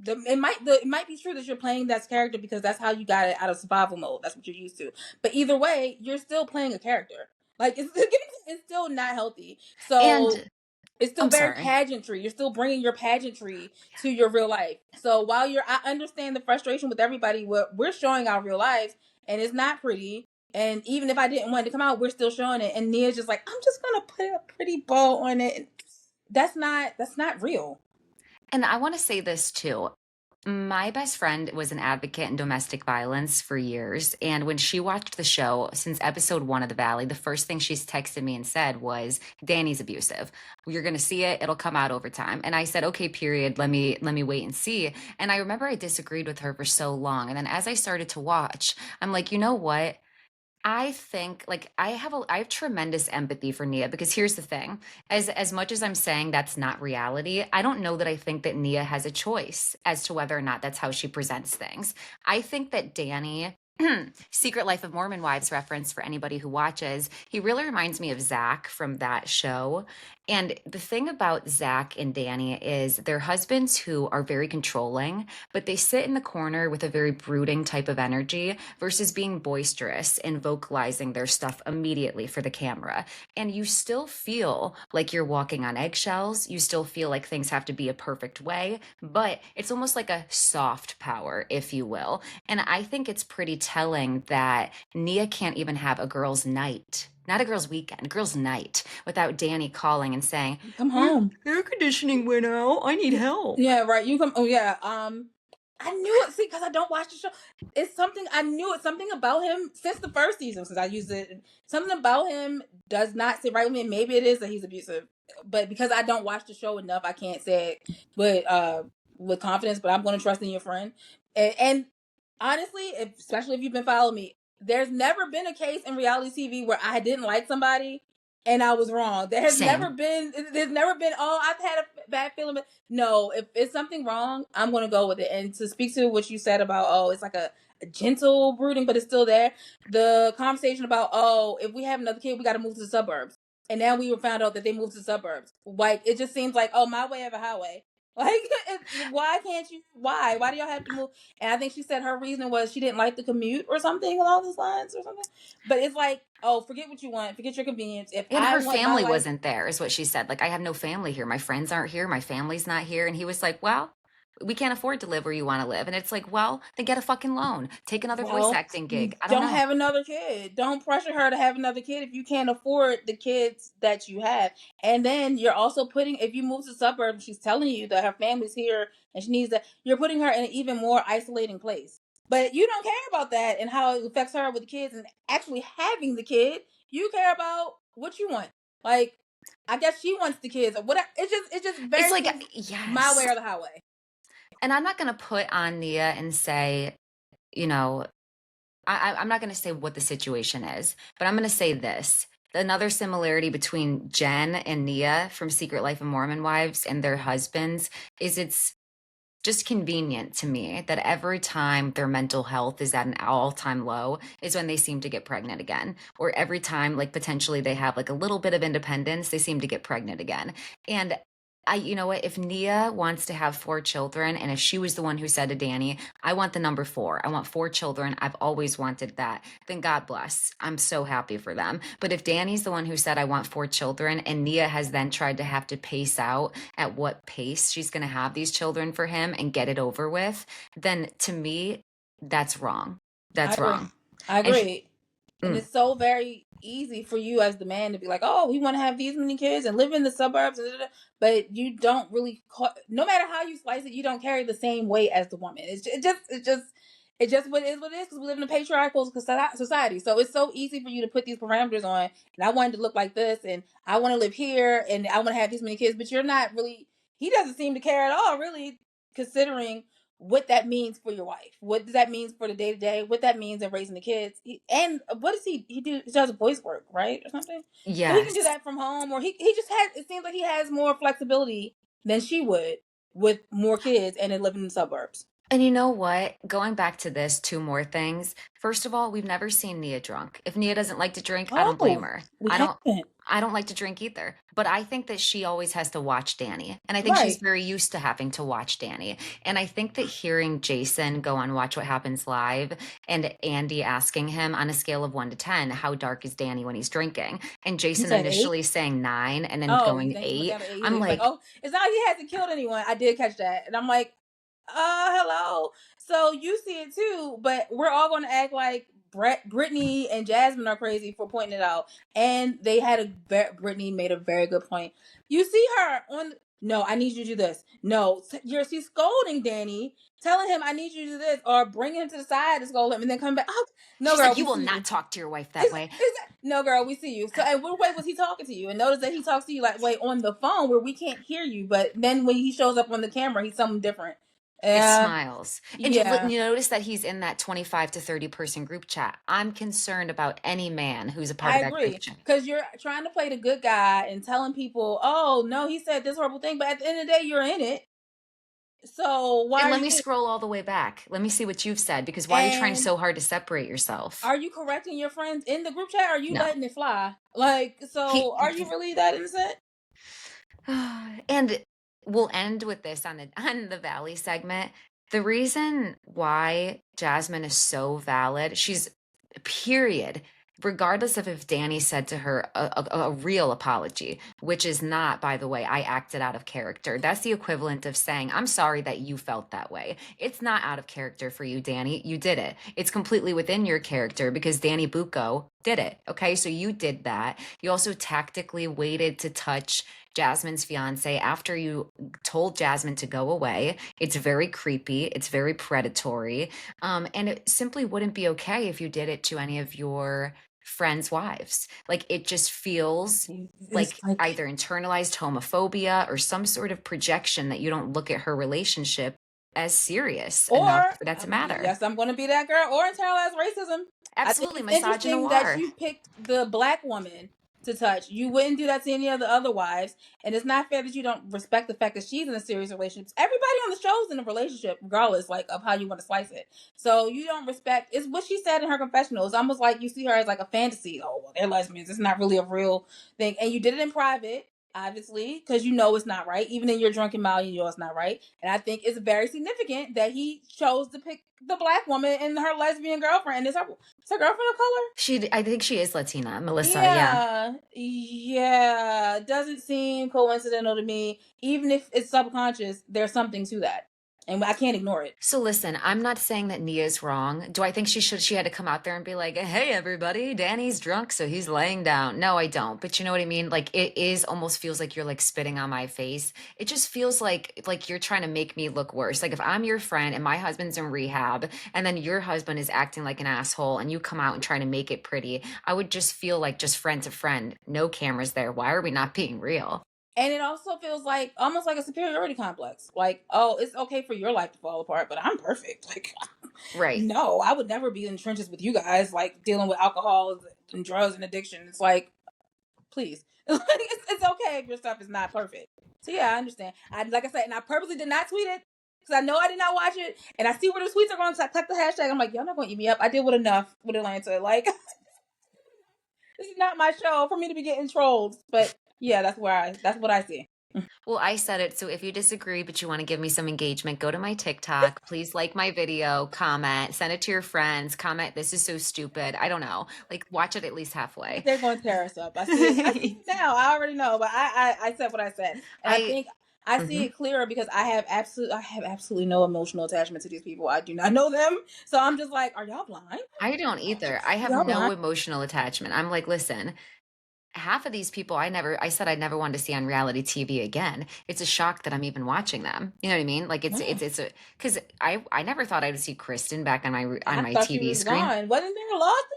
it might be true that you're playing that character because that's how you got it out of survival mode. That's what you're used to. But either way, you're still playing a character. Like it's still not healthy. So And it's still I'm very sorry. pageantry. You're still bringing your pageantry to your real life. So while I understand the frustration with everybody. We're showing our real lives, and it's not pretty. And even if I didn't want it to come out, we're still showing it. And Nia's just like, I'm just gonna put a pretty bow on it. That's not real. And I want to say this too. My best friend was an advocate in domestic violence for years. And when she watched the show since episode one of The Valley, the first thing she's texted me and said was, Danny's abusive. You're gonna see it, it'll come out over time. And I said, okay, period. Let me wait and see. And I remember I disagreed with her for so long. And then as I started to watch, I'm like, you know what? I think like I have tremendous empathy for Nia because here's the thing. As much as I'm saying that's not reality, I don't know that I think that Nia has a choice as to whether or not that's how she presents things. I think that Danny Secret Life of Mormon Wives reference for anybody who watches, he really reminds me of Zach from that show. And the thing about Zach and Danny is they're husbands who are very controlling, but they sit in the corner with a very brooding type of energy versus being boisterous and vocalizing their stuff immediately for the camera. And you still feel like you're walking on eggshells. You still feel like things have to be a perfect way, but it's almost like a soft power, if you will. And I think it's pretty telling that Nia can't even have a girl's night. Not a girl's weekend, a girl's night, without Danny calling and saying, Come my home. air conditioning went out. I need help. Yeah, right. You come. Oh yeah. I knew it. See, because I don't watch the show. It's something I knew. It's something about him since the first season. Since I used it, something about him does not sit right with me. Maybe it is that he's abusive, but because I don't watch the show enough, I can't say it with confidence. But I'm going to trust in your friend. And honestly, especially if you've been following me, there's never been a case in reality TV where I didn't like somebody and I was wrong. Same. There's never been, oh, I've had a bad feeling. But no, if it's something wrong, I'm going to go with it. And to speak to what you said about, oh, it's like a gentle brooding, but it's still there. The conversation about, oh, if we have another kid, we got to move to the suburbs. And now we found out that they moved to the suburbs. Like, it just seems like, oh, my way of a highway. Like, why can't you? Why? Why do y'all have to move? And I think she said her reason was she didn't like the commute or something along those lines or something. But it's like, oh, forget what you want. Forget your convenience. If And I her want my family life, wasn't there, is what she said. Like, I have no family here. My friends aren't here. My family's not here. And he was like, well, we can't afford to live where you want to live. And it's like, well, then get a fucking loan. Take another voice well, acting gig. I don't don't know. have another kid. Don't pressure her to have another kid if you can't afford the kids that you have. And then you're also putting, if you move to suburbs, she's telling you that her family's here and she needs that, you're putting her in an even more isolating place. But you don't care about that and how it affects her with the kids and actually having the kid. You care about what you want. Like, I guess she wants the kids or whatever. It's just It's very like, seems my way yes. or the highway. And I'm not going to put on Nia and say, you know, I'm not going to say what the situation is, but I'm going to say this. another similarity between Jen and Nia from Secret Life of Mormon Wives and their husbands is it's just convenient to me that every time their mental health is at an all-time low is when they seem to get pregnant again, or every time like potentially they have like a little bit of independence, they seem to get pregnant again. And you know what, if Nia wants to have 4 children, and if she was the one who said to Danny, I want the number 4, I want 4 children, I've always wanted that, then God bless, I'm so happy for them. But if Danny's the one who said I want 4 children, and Nia has then tried to have to pace out at what pace she's going to have these children for him and get it over with, then to me, that's wrong. I That's agree. wrong. I And agree. And mm, it's so very easy for you as the man to be like, oh, we want to have these many kids and live in the suburbs, but you don't really, no matter how you slice it, you don't carry the same weight as the woman. It's just what it is because we live in a patriarchal society. So it's so easy for you to put these parameters on. And I want it to look like this, and I want to live here, and I want to have these many kids. But you're not really. He doesn't seem to care at all, really, considering what that means for your wife, what does that mean for the day to day, what that means in raising the kids, and what does he do? He does voice work, right, or something. So he can do yes. that from home, or he just has. It seems like he has more flexibility than she would with more kids and then living in the suburbs. And you know what? Going back to this, 2 more things. First of all, we've never seen Nia drunk. If Nia doesn't like to drink, I don't blame Oh, her. we I don't haven't. I don't like to drink either. But I think that she always has to watch Danny. And I think she's Right. very used to having to watch Danny. And I think that hearing Jason go on Watch What Happens Live and Andy asking him on a scale of 1 to 10, how dark is Danny when he's drinking? And He Jason said 8. initially saying 9 and then Oh, he going then he went 8. down to 8. I'm He's like, like, oh, it's not like he hasn't killed anyone. I did catch that, and I'm like, hello. So you see it too, but we're all going to act like Brittany and Jasmine are crazy for pointing it out. And they had Brittany made a very good point. You see her on. No, I need you to do this. No, she's scolding Danny, telling him I need you to do this, or bring him to the side to scold him, and then come back. Oh, no, she's girl, like, we you will see not you. talk to your wife that way. No, girl, we see you. So, and what way was he talking to you? And notice that he talks to you like, wait, on the phone where we can't hear you, but then when he shows up on the camera, he's something different. It Yeah, smiles. And yeah, you notice that he's in that 25 to 30 person group chat. I'm concerned about any man who's a part I of that group agree. chat. Because you're trying to play the good guy and telling people, oh, no, he said this horrible thing, but at the end of the day, you're in it. So why And are let you me getting, scroll all the way back. Let me see what you've said because why are you trying and so hard to separate yourself? are you correcting your friends in the group chat? Or are you No. letting it fly? Like, He so are you really that innocent? and we'll end with this on the Valley segment. The reason why Jasmine is so valid, she's period, regardless of if Danny said to her a real apology, which is not, by the way, I acted out of character. That's the equivalent of saying, I'm sorry that you felt that way. It's not out of character for you, Danny. You did it. It's completely within your character because Danny Bucco did it. Okay. So you did that. You also tactically waited to touch Jasmine's fiance after you told Jasmine to go away. It's very creepy. It's very predatory. And it simply wouldn't be okay if you did it to any of your friends' wives. Like it just feels It's like like, either internalized homophobia or some sort of projection that you don't look at her relationship as serious enough or for that to matter. yes, I'm going to be that girl, or internalized racism. I think Absolutely it's interesting that misogynoir. you picked the black woman to touch. You wouldn't do that to any of the other wives, and it's not fair that you don't respect the fact that she's in a serious relationship. Everybody on the show is in a relationship, regardless, like of how you want to slice it. So you don't respect. It's what she said in her confessional. It's almost like you see her as like a fantasy. Oh, well, they're lesbians. It's not really a real thing, and you did it in private. Obviously, because you know it's not right. Even in your drunken mouth, you know it's not right. And I think it's very significant that he chose to pick the black woman and her lesbian girlfriend. Is her girlfriend of color? I think she is Latina, Melissa. Yeah. Yeah. Doesn't seem coincidental to me. Even if it's subconscious, there's something to that. And I can't ignore it. So listen, I'm not saying that Nia's wrong. Do I think she had to come out there and be like, "Hey everybody, Danny's drunk, so he's laying down." No, I don't. But you know what I mean? Like it is almost feels like you're like spitting on my face. It just feels like you're trying to make me look worse. Like if I'm your friend and my husband's in rehab and then your husband is acting like an asshole and you come out and try to make it pretty, I would just feel like just friend to friend, no cameras there. Why are we not being real? And it also feels like almost like a superiority complex. Like, oh, it's okay for your life to fall apart, but I'm perfect. Like, Right. no, I would never be in the trenches with you guys, like dealing with alcohol and drugs and addiction. It's like, please. It's okay if your stuff is not perfect. So yeah, I understand. Like I said, and I purposely did not tweet it because I know I did not watch it, and I see where the tweets are going. So I clicked the hashtag. I'm like, y'all not gonna eat me up. I did with enough with Atlanta. Like, this is not my show for me to be getting trolled. But yeah, that's what I see. Well, I said it. So if you disagree, but you want to give me some engagement, go to my TikTok. Please like my video, comment, send it to your friends, comment, this is so stupid. I don't know. Like, watch it at least halfway. They're going to tear us up. I see it. I see it now. I already know, but I said what I said, and I think I see it clearer because I have absolutely no emotional attachment to these people. I do not know them, so I'm just like, are y'all blind? I don't either. I have no emotional attachment. I'm like, listen, half of these people I said I never wanted to see on reality TV again. It's a shock that I'm even watching them. You know what I mean? Like it's a because I never thought I would see Kristen back on my TV screen. Gone. Wasn't there a lawsuit?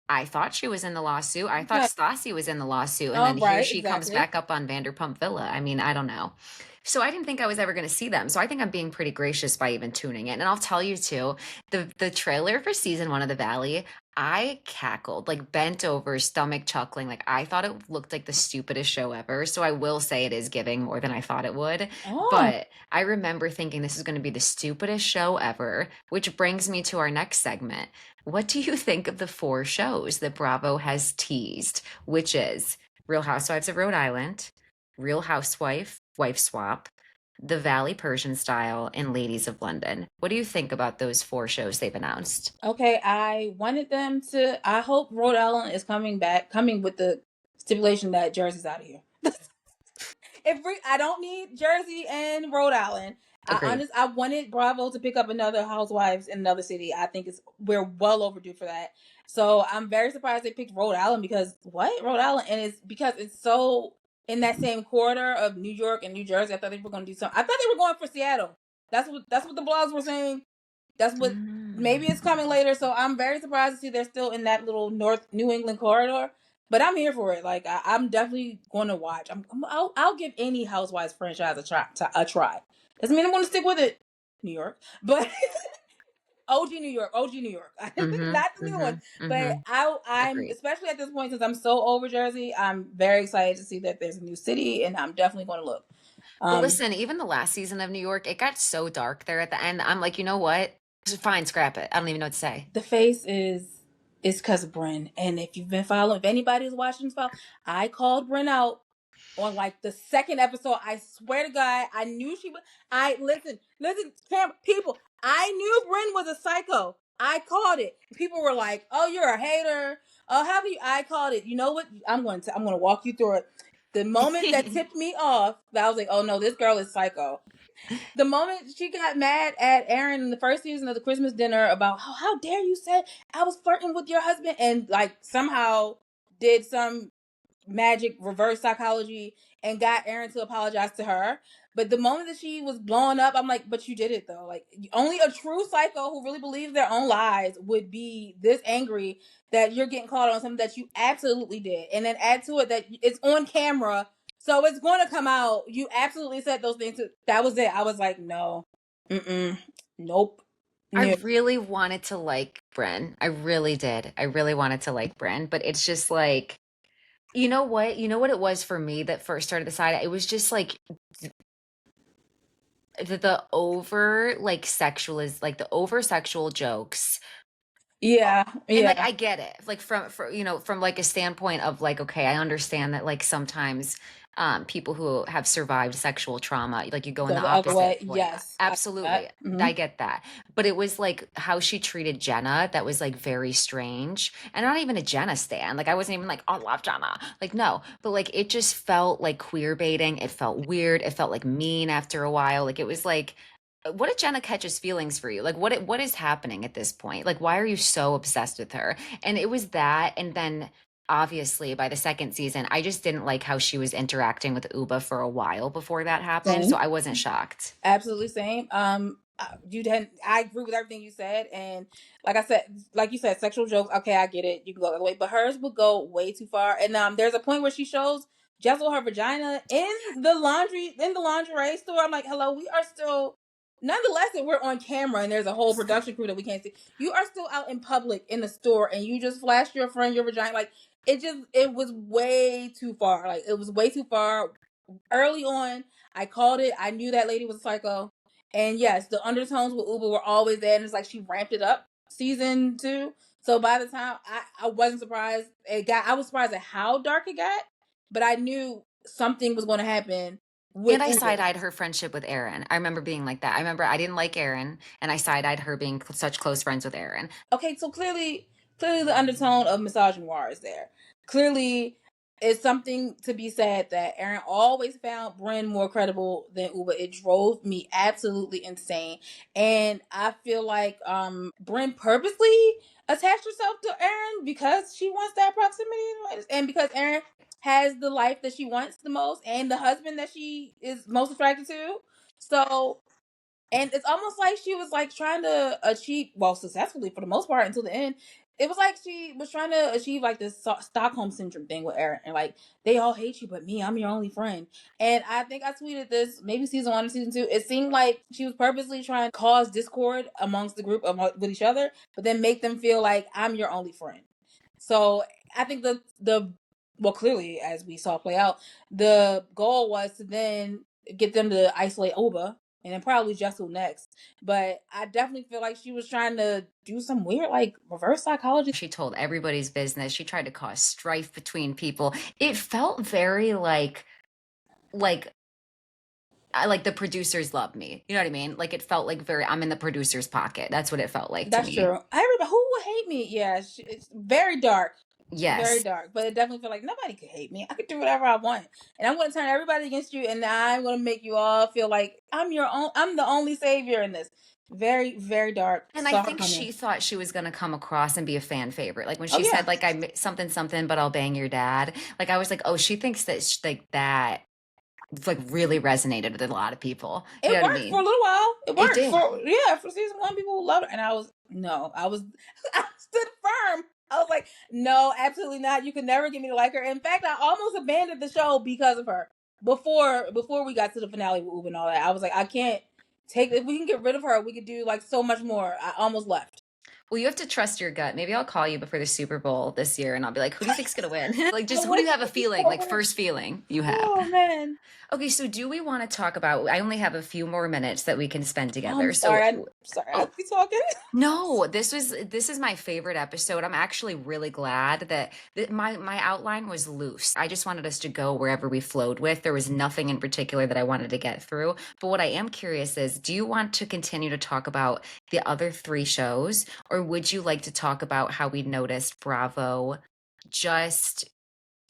I thought she was in the lawsuit. I thought Stassi was in the lawsuit, and then here she comes back up on Vanderpump Villa. I mean, I don't know. So I didn't think I was ever going to see them. So I think I'm being pretty gracious by even tuning in. And I'll tell you too, the trailer for season 1 of The Valley, I cackled, like bent over, stomach chuckling. Like I thought it looked like the stupidest show ever. So I will say it is giving more than I thought it would. Oh. But I remember thinking this is going to be the stupidest show ever, which brings me to our next segment. What do you think of the 4 shows that Bravo has teased, which is Real Housewives of Rhode Island, Real Housewife, Wife Swap, The Valley Persian Style, and Ladies of London? What do you think about those 4 shows they've announced? Okay, I hope Rhode Island is coming with the stipulation that Jersey's out of here. I don't need Jersey and Rhode Island. I wanted Bravo to pick up another Housewives in another city. I think we're well overdue for that. So I'm very surprised they picked Rhode Island because Rhode Island, and it's because it's so in that same corridor of New York and New Jersey. I thought they were going to do something. I thought they were going for Seattle. That's what the blogs were saying. That's what maybe it's coming later. So I'm very surprised to see they're still in that little North New England corridor. But I'm here for it. Like I'm definitely going to watch. I'll give any Housewives franchise a try. Doesn't mean I'm going to stick with it, New York, but OG New York, not the new one. But I'm especially at this point, since I'm so over Jersey, I'm very excited to see that there's a new city, and I'm definitely going to look. Well, listen, even the last season of New York, it got so dark there at the end. I'm like, you know what? Fine, scrap it. I don't even know what to say. The face is because of Bryn, and if you've been following, if anybody's watching this, I called Bryn out on like the second episode. I swear to God, I knew she was. Listen, camera people. I knew Bryn was a psycho. I called it. People were like, "Oh, you're a hater. Oh, how do you?" I called it. You know what? I'm going to walk you through it. The moment that tipped me off, I was like, "Oh no, this girl is psycho." The moment she got mad at Aaron in the first season of the Christmas dinner about how dare you say I was flirting with your husband, and like somehow did some magic reverse psychology and got Aaron to apologize to her. But the moment that she was blowing up, I'm like, but you did it though. Like only a true psycho who really believes their own lies would be this angry that you're getting caught on something that you absolutely did. And then add to it that it's on camera, so it's going to come out. You absolutely said those things. That was it. I was like, no, nope. I really wanted to like Bryn. I really did. I really wanted to like Bryn, but it's just like, you know what? You know what it was for me that first started the side? It was just like the over sexual jokes. Yeah. And like I get it. Like from like a standpoint of like, okay, I understand that like sometimes people who have survived sexual trauma, like you go in the opposite way. Yes, absolutely. I get that. But it was like how she treated Jenna that was like very strange. And not even a Jenna stan. Like I wasn't even like, oh, I love Jenna. Like no, but like it just felt like queer baiting. It felt weird. It felt like mean after a while. Like it was like, what did Jenna catch's feelings for you? Like what is happening at this point? Like why are you so obsessed with her? And it was that, and then obviously by the second season, I just didn't like how she was interacting with Uba for a while before that happened. So I wasn't shocked. Absolutely same. I agree with everything you said, and like you said, sexual jokes. Okay, I get it. You can go that way, but hers would go way too far. And there's a point where she shows Jessel her vagina in the lingerie store. I'm like, hello, we are still. Nonetheless, that we're on camera and there's a whole production crew that we can't see. You are still out in public in the store and you just flashed your friend your vagina. Like, it was way too far. Like it was way too far. Early on, I called it. I knew that lady was a psycho. And yes, the undertones with Uber were always there, and it's like she ramped it up season 2. So by the time I wasn't surprised. I was surprised at how dark it got, but I knew something was going to happen with And I Uber. side-eyed her friendship with Aaron. I remember being like that. I remember I didn't like Aaron, and I side-eyed her being such close friends with Aaron. Okay, so clearly the undertone of misogyny is there. Clearly, it's something to be said that Aaron always found Bryn more credible than Uber. It drove me absolutely insane. And I feel like Bryn purposely attached herself to Aaron because she wants that proximity, and because Aaron has the life that she wants the most and the husband that she is most attracted to. So, and it's almost like she was like trying to achieve, well, successfully for the most part until the end. It was like she was trying to achieve like this Stockholm syndrome thing with Aaron, and like they all hate you, but me, I'm your only friend. And I think I tweeted this maybe season 1 or season 2. It seemed like she was purposely trying to cause discord amongst the group with each other, but then make them feel like I'm your only friend. So I think the well, clearly as we saw play out, the goal was to then get them to isolate Oba and then probably Jessel next. But I definitely feel like she was trying to do some weird, like, reverse psychology. She told everybody's business. She tried to cause strife between people. It felt very like the producers love me. You know what I mean? Like it felt like very I'm in the producer's pocket. That's what it felt like to That's me. true. Everybody who would hate me? Yeah, it's very dark. Very Yes. dark, but it definitely feel like nobody could hate me. I could do whatever I want, and I'm going to turn everybody against you, and I'm going to make you all feel like I'm the only savior in this. Very, very dark. And I Saw her think coming. she thought she was going to come across and be a fan favorite. Like when Oh she yeah, said like something something but I'll bang your dad. Like I was like, "Oh, she thinks that like that like really resonated with a lot of people." You it know what I worked for a mean? little while. It It worked did. for season 1. People loved it, and I was no, I was I stood firm. I was like, no, absolutely not. You could never get me to like her. In fact, I almost abandoned the show because of her. Before we got to the finale with Ub and all that, I was like, I can't take. If we can get rid of her, we could do like so much more. I almost left. Well, you have to trust your gut. Maybe I'll call you before the Super Bowl this year and I'll be like, "Who do you think's going to win?" Like just who What do if you have a she's feeling? gonna Like win? first feeling you have. Oh man. Okay, so do we want to talk about I only have a few more minutes that we can spend Oh, I'm together. sorry. So I'm sorry. I'll oh, be talking. no, this is my favorite episode. I'm actually really glad that my outline was loose. I just wanted us to go wherever we flowed with. There was nothing in particular that I wanted to get through. But what I am curious is, do you want to continue to talk about the other 3 shows, or would you like to talk about how we noticed Bravo just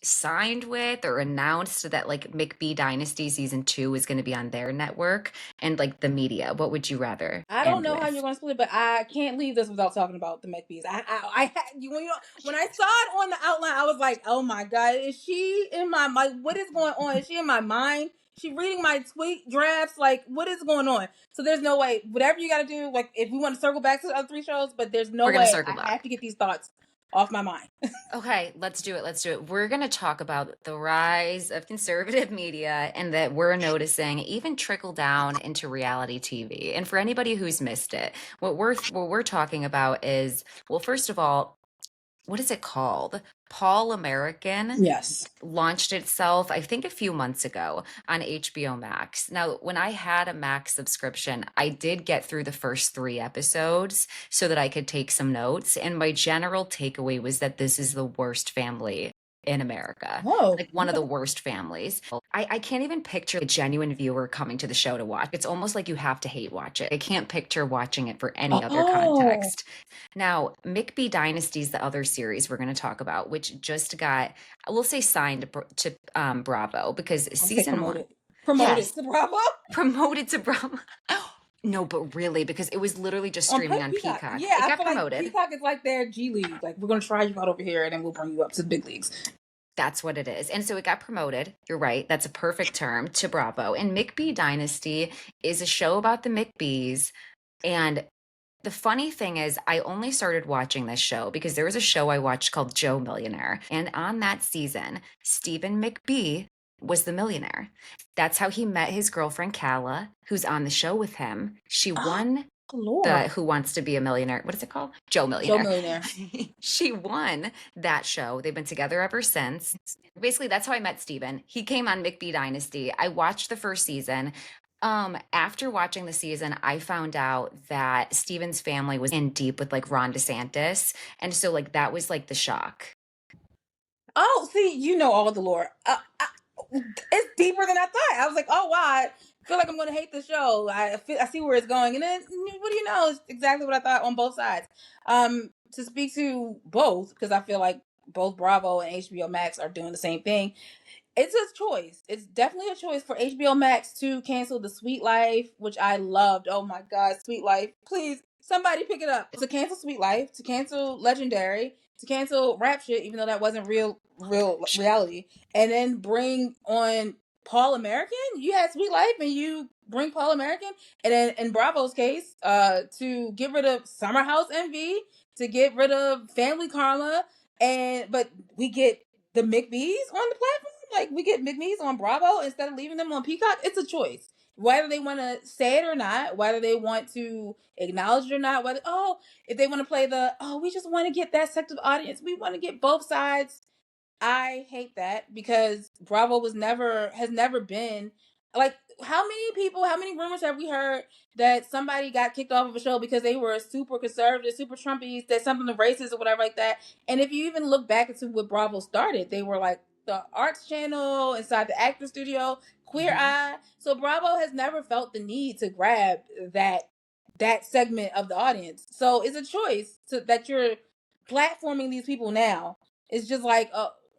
signed with or announced that like McBee Dynasty season 2 is going to be on their network and like the media? What would you rather I don't end know how with? you're going to split it, but I can't leave this without talking about the McBees. I had you know when I saw it on the outline, I was like, oh my god, is she in my what is going on? Is she in my mind? She reading my tweet drafts? Like, what is going on? So there's no way. Whatever you got to do, like if we want to circle back to the other 3 shows, but there's no We're going to way. circle I have back. to get these thoughts off my mind. Okay, let's do it. Let's do it. We're going to talk about the rise of conservative media and that we're noticing even trickle down into reality TV. And for anybody who's missed it, what we're talking about is, well, first of all, what is it called? Paul American Yes. launched itself, I think, a few months ago on HBO Max. Now, when I had a Max subscription, I did get through the first 3 episodes so that I could take some notes. And my general takeaway was that this is the worst family in America, Oh. like one of the worst families. I can't even picture a genuine viewer coming to the show to watch. It's almost like you have to hate watch it. I can't picture watching it for any other Oh. context. Now, McBee Dynasty is the other series we're going to talk about, which just got, we'll say, signed to Bravo because I'll say season 1, promoted. Promoted yes, to Bravo promoted to Bravo. No, but really, because it was literally just on streaming on Peacock. Peacock. Yeah, It I got feel like promoted. Peacock is like their G League. Like we're gonna try you out over here, and then we'll bring you up to the big leagues. That's what it is. And so it got promoted. You're right. That's a perfect term to Bravo. And McBee Dynasty is a show about the McBees. And the funny thing is, I only started watching this show because there was a show I watched called Joe Millionaire. And on that season, Stephen McBee was the millionaire. That's how he met his girlfriend, Calla, who's on the show with him. She won Lord. Who Wants to Be a Millionaire. What is it called? Joe Joe Millionaire. Millionaire. She won that show. They've been together ever since. Basically, that's how I met Steven. He came on McBee Dynasty. I watched the first season. After watching the season, I found out that Steven's family was in deep with like Ron DeSantis. And so like that was like the shock. Oh, see, you know all the lore. It's deeper than I thought. I was like, oh wow, I feel like I'm going to hate the show. I see where it's going, and then what do you know? It's exactly what I thought on both sides. To speak to both, because I feel like both Bravo and HBO Max are doing the same thing. It's a choice. It's definitely a choice for HBO Max to cancel The Sweet Life, which I loved. Oh my God, Sweet Life. Please, somebody pick it up. To cancel Sweet Life, to cancel Legendary, to cancel Rap Shit, even though that wasn't real reality, and then bring on Paul American. You had Sweet Life and you bring Paul American, and then in Bravo's case, to get rid of Summer House Envy, to get rid of Family Karma, but we get the McBees on the platform. Like we get McBees on Bravo instead of leaving them on Peacock. It's a choice. Whether they want to say it or not, whether they want to acknowledge it or not, whether if they want to play we just want to get that sector of audience. We want to get both sides. I hate that because Bravo has never been like how many rumors have we heard that somebody got kicked off of a show because they were super conservative, super Trumpies, that something racist or whatever like that. And if you even look back into what Bravo started, they were like the arts channel inside the actor studio, Queer Eye. So Bravo has never felt the need to grab that segment of the audience. So it's a choice that you're platforming these people now. It's just like,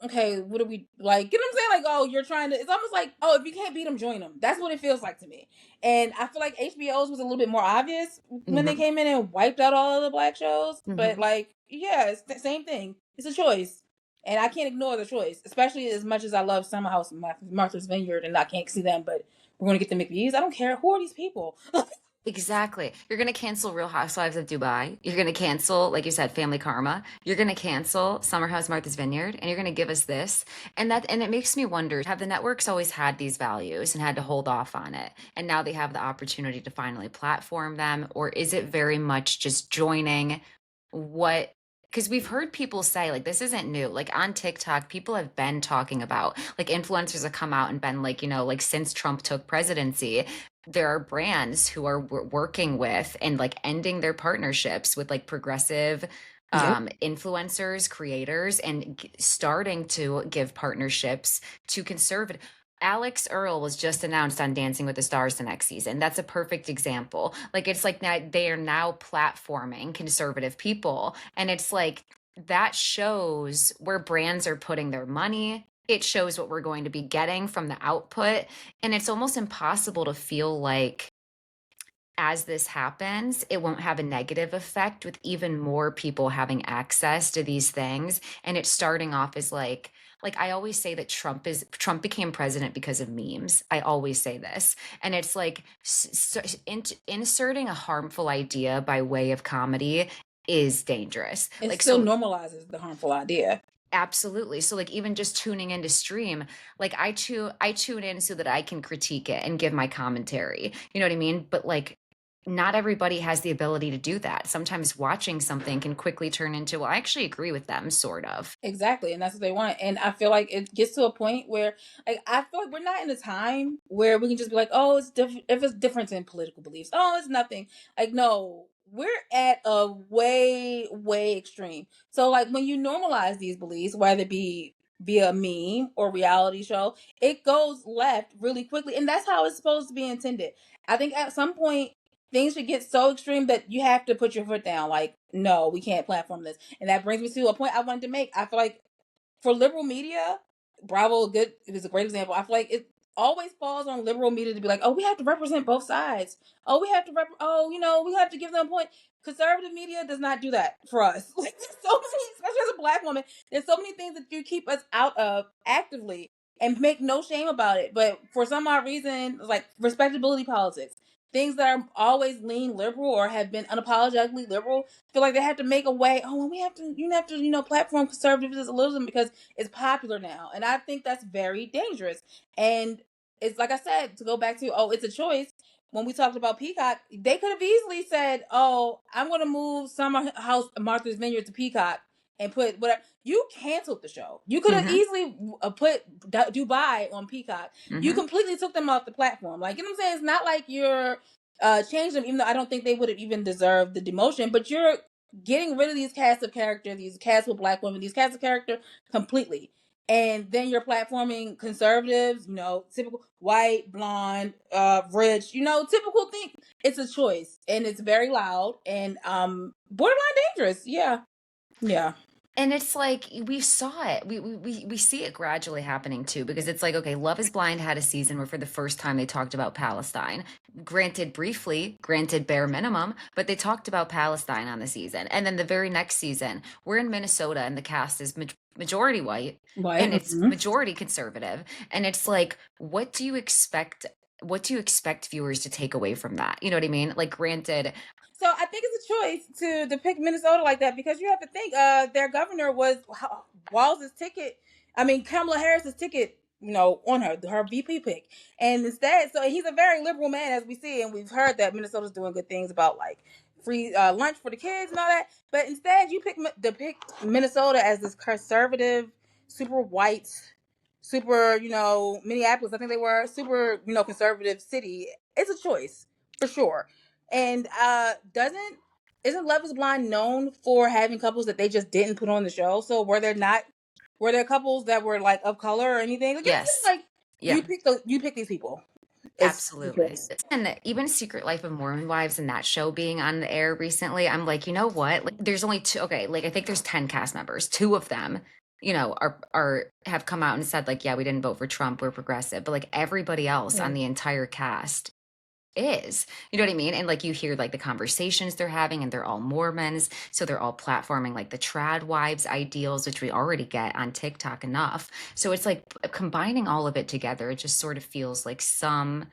okay, what do we like? You know what I'm saying? Like, oh, you're trying to. It's almost like, oh, if you can't beat them, join them. That's what it feels like to me. And I feel like HBO's was a little bit more obvious when they came in and wiped out all of the black shows. But like, yeah, it's the same thing. It's a choice, and I can't ignore the choice, especially as much as I love Summer House and Martha's Vineyard, and I can't see them. But we're gonna get the McBees. I don't care. Who are these people? Exactly. You're going to cancel Real Housewives of Dubai. You're going to cancel, like you said, Family Karma. You're going to cancel Summer House Martha's Vineyard, and you're going to give us this. And it makes me wonder, have the networks always had these values and had to hold off on it? And now they have the opportunity to finally platform them, or is it very much just joining what because we've heard people say like this isn't new, like on TikTok people have been talking about, like influencers have come out and been like, like since Trump took presidency, there are brands who are working with and like ending their partnerships with like progressive influencers, creators, and starting to give partnerships to conservative. Alex Earl was just announced on Dancing with the Stars the next season. That's a perfect example. Like it's like now they are now platforming conservative people, and it's like that shows where brands are putting their money. It shows what we're going to be getting from the output, and it's almost impossible to feel like as this happens, it won't have a negative effect with even more people having access to these things. And it's starting off as like I always say that Trump became president because of memes. I always say this. And it's like inserting a harmful idea by way of comedy is dangerous. It like still so normalizes the harmful idea. Absolutely. So like even just tuning into stream, like I tune in so that I can critique it and give my commentary. You know what I mean? But like not everybody has the ability to do that. Sometimes watching something can quickly turn into, well, I actually agree with them, sort of. Exactly, and that's what they want. And I feel like it gets to a point where, like, I feel like we're not in a time where we can just be like, oh, it's different. If it's difference in political beliefs, oh, it's nothing. Like, no, we're at a way extreme. So, like, when you normalize these beliefs, whether it be via meme or reality show, it goes left really quickly, and that's how it's supposed to be intended. I think at some point things should get so extreme that you have to put your foot down. Like, no, we can't platform this. And that brings me to a point I wanted to make. I feel like for liberal media, Bravo, it was a great example. I feel like it always falls on liberal media to be like, oh, we have to represent both sides. Oh, we have to we have to give them a point. Conservative media does not do that for us. Like, there's so many, especially as a black woman, there's so many things that you keep us out of actively and make no shame about it. But for some odd reason, like respectability politics, things that are always lean liberal or have been unapologetically liberal, feel like they have to make a way. Oh, well, you have to, platform conservatism because it's popular now. And I think that's very dangerous. And it's like I said, to go back to, oh, it's a choice. when we talked about Peacock, they could have easily said, "Oh, I'm going to move Summer House Martha's Vineyard to Peacock and put whatever." You canceled the show. You could have Mm-hmm. easily put Dubai on Peacock. You Mm-hmm. completely took them off the platform. Like, you know what I'm saying? It's not like you're changing them, even though I don't think they would have even deserved the demotion. But you're getting rid of these cast of characters, these cast with black women, these cast of character completely. And then you're platforming conservatives, typical white, blonde, rich, typical thing. It's a choice, and it's very loud and borderline dangerous. Yeah. And it's like we saw it. We see it gradually happening too, because it's like, okay, Love is Blind had a season where for the first time they talked about Palestine. Granted, briefly, granted, bare minimum, but they talked about Palestine on the season. And then the very next season, we're in Minnesota and the cast is majority white White. and it's majority conservative. And it's like, what do you expect? What do you expect viewers to take away from that? You know what I mean? Like, granted, So I think it's a choice to depict Minnesota like that, because you have to think their governor was Walz's ticket. I mean, Kamala Harris's ticket, on her VP pick. And instead, so he's a very liberal man, as we see, and we've heard that Minnesota's doing good things about like free lunch for the kids and all that. But instead, you depict Minnesota as this conservative, super white, super, Minneapolis, I think they were super, conservative city. It's a choice for sure. And isn't Love is Blind known for having couples that they just didn't put on the show? So were there couples that were like of color or anything? Like, yes. Like Yeah. you pick these people. Absolutely. And even Secret Life of Mormon Wives and that show being on the air recently, I'm like, you know what? Like, there's only two. Okay, like I think there's 10 cast members. Two of them, are have come out and said like, yeah, we didn't vote for Trump. We're progressive. But like everybody else on the entire cast is, you know what I mean? And like you hear like the conversations they're having, and they're all Mormons, so they're all platforming like the trad wives ideals, which we already get on TikTok enough. So it's like combining all of it together, it just sort of feels like some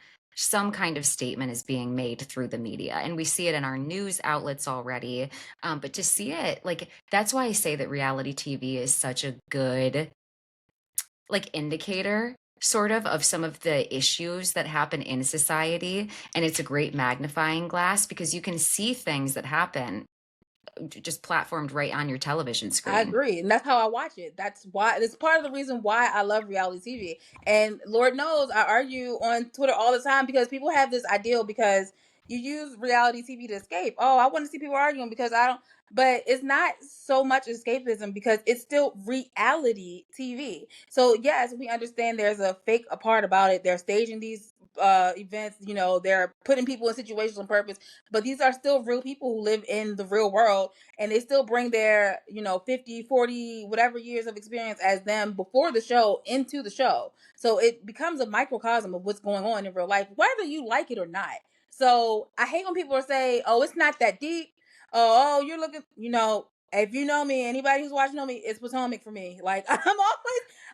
kind of statement is being made through the media, and we see it in our news outlets already. But to see it, like, that's why I say that reality TV is such a good like indicator sort of some of the issues that happen in society, and it's a great magnifying glass because you can see things that happen just platformed right on your television screen. I agree, and that's how I watch it. That's why it's part of the reason why I love reality TV. And Lord knows I argue on Twitter all the time because people have this ideal because you use reality TV to escape. Oh, I want to see people arguing because I don't. But it's not so much escapism because it's still reality TV. So yes, we understand there's a fake part about it. They're staging these events. They're putting people in situations on purpose. But these are still real people who live in the real world, and they still bring their 50, 40, whatever years of experience as them before the show into the show. So it becomes a microcosm of what's going on in real life, whether you like it or not. So I hate when people say, oh, it's not that deep. Oh, you're looking, if you know me, anybody who's watching know me, it's Potomac for me. Like,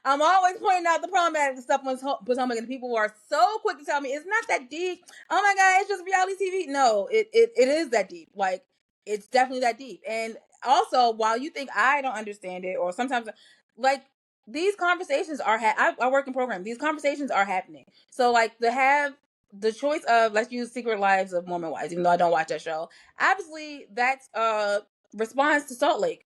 I'm always pointing out the problematic stuff on Potomac, and people are so quick to tell me it's not that deep. Oh my God, it's just reality TV. No, it is that deep. Like, it's definitely that deep. And also, while you think I don't understand it, or sometimes, like, these conversations are I work in programs. These conversations are happening. So, like, to have the choice of, let's use Secret Lives of Mormon Wives, even though I don't watch that show. Obviously, that's response to Salt Lake.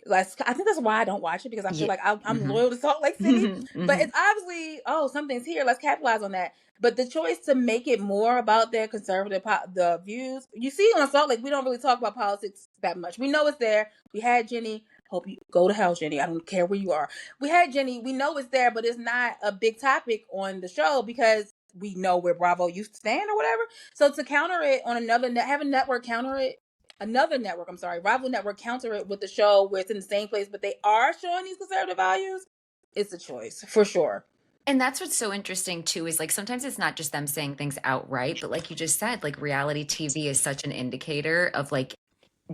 I think that's why I don't watch it, because I feel like I'm loyal to Salt Lake City. But it's obviously, something's here. Let's capitalize on that. But the choice to make it more about their conservative the views, you see on Salt Lake, we don't really talk about politics that much. We know it's there. We had Jenny. Hope you go to hell, Jenny. I don't care where you are. We had Jenny. We know it's there, but it's not a big topic on the show because we know where Bravo used to stand or whatever. So to counter it on have a network counter it, another network, I'm sorry, rival network counter it with the show where it's in the same place, but they are showing these conservative values, it's a choice for sure. And that's what's so interesting too, is like sometimes it's not just them saying things outright, but like you just said, like reality TV is such an indicator of like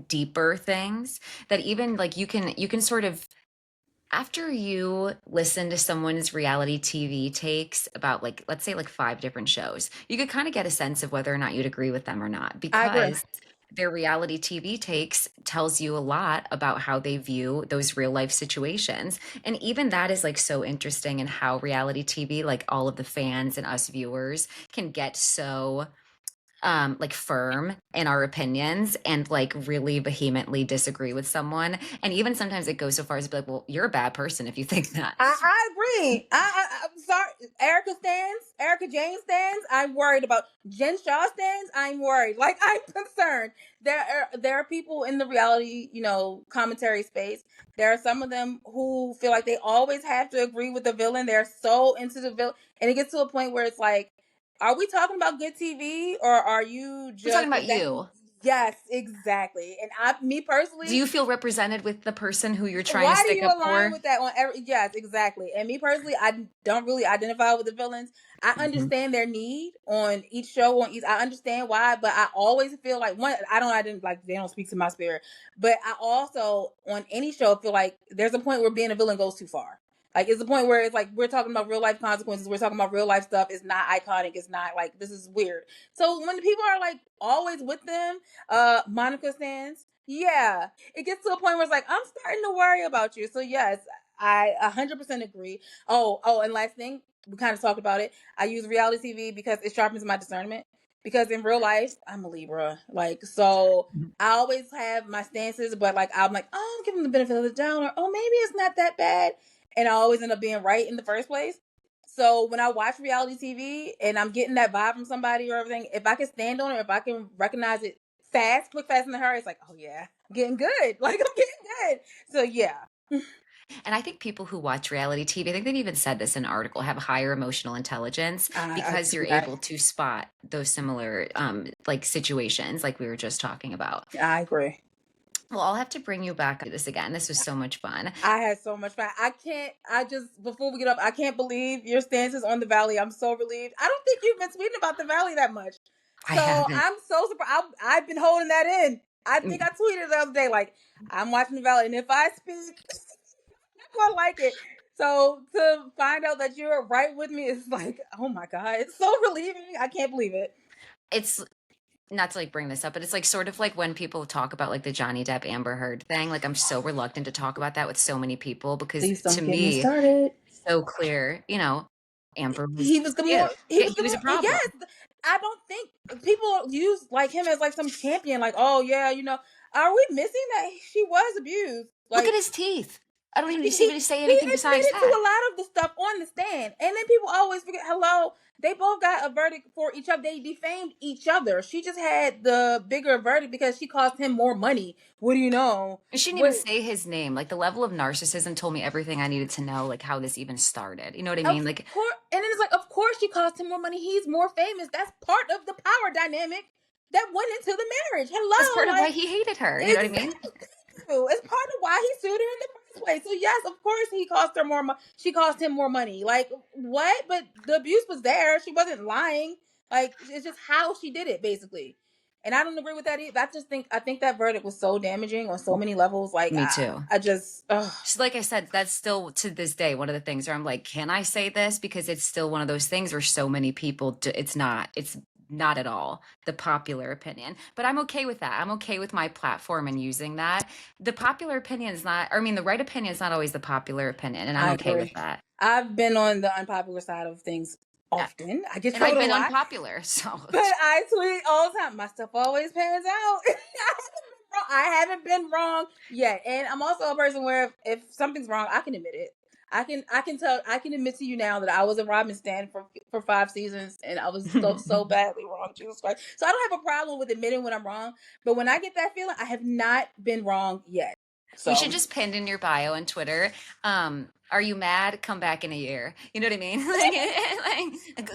deeper things that even like you can sort of, after you listen to someone's reality TV takes about like, let's say like 5 different shows, you could kind of get a sense of whether or not you'd agree with them or not, because their reality TV takes tells you a lot about how they view those real life situations. And even that is like so interesting, in how reality TV, like all of the fans and us viewers can get so like firm in our opinions and like really vehemently disagree with someone. And even sometimes it goes so far as to be like, well, you're a bad person if you think that. I agree. I'm sorry. Erica Jane stands, I'm worried about. Jen Shaw stands, I'm worried. Like, I'm concerned. There are people in the reality, commentary space. There are some of them who feel like they always have to agree with the villain. They're so into the villain. And it gets to a point where it's like, are we talking about good TV or are you We're talking just about you. Yes, exactly. And me personally, Do you feel represented with the person who you're trying to why do stick you up align for? with that on every? Yes, exactly. And me personally, I don't really identify with the villains. I Mhm. understand their need on each show. I understand why, but I always feel like I didn't like they don't speak to my spirit. But I also on any show feel like there's a point where being a villain goes too far. Like it's a point where it's like we're talking about real life consequences. We're talking about real life stuff. It's not iconic. It's not like this is weird. So when the people are like always with them, Monica stands. Yeah, it gets to a point where it's like I'm starting to worry about you. So yes, I 100% agree. And last thing, we kind of talked about it. I use reality TV because it sharpens my discernment. Because in real life, I'm a Libra, like so. I always have my stances, but like I'm like, oh, I'm giving the benefit of the doubt, or oh, maybe it's not that bad, and I always end up being right in the first place. So when I watch reality TV and I'm getting that vibe from somebody or everything, if I can stand on it, if I can recognize it fast, quick, fast, and in a hurry, it's like, oh yeah, I'm getting good. Like I'm getting good. So yeah. And I think people who watch reality TV, I think they've even said this in an article, have higher emotional intelligence I because see you're that. able to spot those similar like situations like we were just talking about. I agree. Well, I'll have to bring you back to this again. This was so much fun. I had so much fun. Before we get up, I can't believe your stances on the Valley. I'm so relieved. I don't think you've been tweeting about the Valley that much. I So haven't. I'm so surprised. I've been holding that in. I think Mm. I tweeted the other day, like, I'm watching the Valley, and if I speak, I like it. So to find out that you're right with me is like, oh my God, it's so relieving. I can't believe it. It's not to like bring this up, but it's like sort of like when people talk about like the Johnny Depp Amber Heard thing. Like I'm so reluctant to talk about that with so many people because Please to don't get me me, started. so clear, Amber was He was the cute. more he Yeah, was he the was a more problem. yes. I don't think people use like him as like some champion, like, oh yeah, are we missing that she was abused? Look at Like his teeth. I don't even he even say he anything besides admitted to that. a lot of the stuff on the stand, and then people always forget. Hello, they both got a verdict for each other. They defamed each other. She just had the bigger verdict because she cost him more money. What do you know? She didn't even What say his name. Like the level of narcissism told me everything I needed to know, like how this even started. You know what I Of mean? Like course, and then it's like, of course, she cost him more money. He's more famous. That's part of the power dynamic that went into the marriage. that's Hello, part of why like he hated her. You know what I mean? exactly. It's part of why he sued her in the first place. So yes, of course, he cost her more. She cost him more money. Like what? But the abuse was there. She wasn't lying. Like it's just how she did it, basically. And I don't agree with that either. I think that verdict was so damaging on so many levels. Like Me too. I just, ugh. So like I said, that's still to this day one of the things where I'm like, can I say this? Because it's still one of those things where so many people do, it's not at all the popular opinion. But I'm okay with that. I'm okay with my platform and using that. The popular opinion is not, or I mean, the right opinion is not always the popular opinion, and I'm I okay with agree. that. I've been on the unpopular side of things Yeah. often. I get And I've trolled a been lot, unpopular, so but I tweet all the time. My stuff always pans out. I haven't been wrong yet, and I'm also a person where if something's wrong, I can admit it. I can admit to you now that I was a Robin stan for 5 seasons, and I was so badly wrong. Jesus Christ! So I don't have a problem with admitting when I'm wrong, but when I get that feeling, I have not been wrong yet. we So should just pin in your bio on Twitter. Are you mad? Come back in a year. You know what I mean? I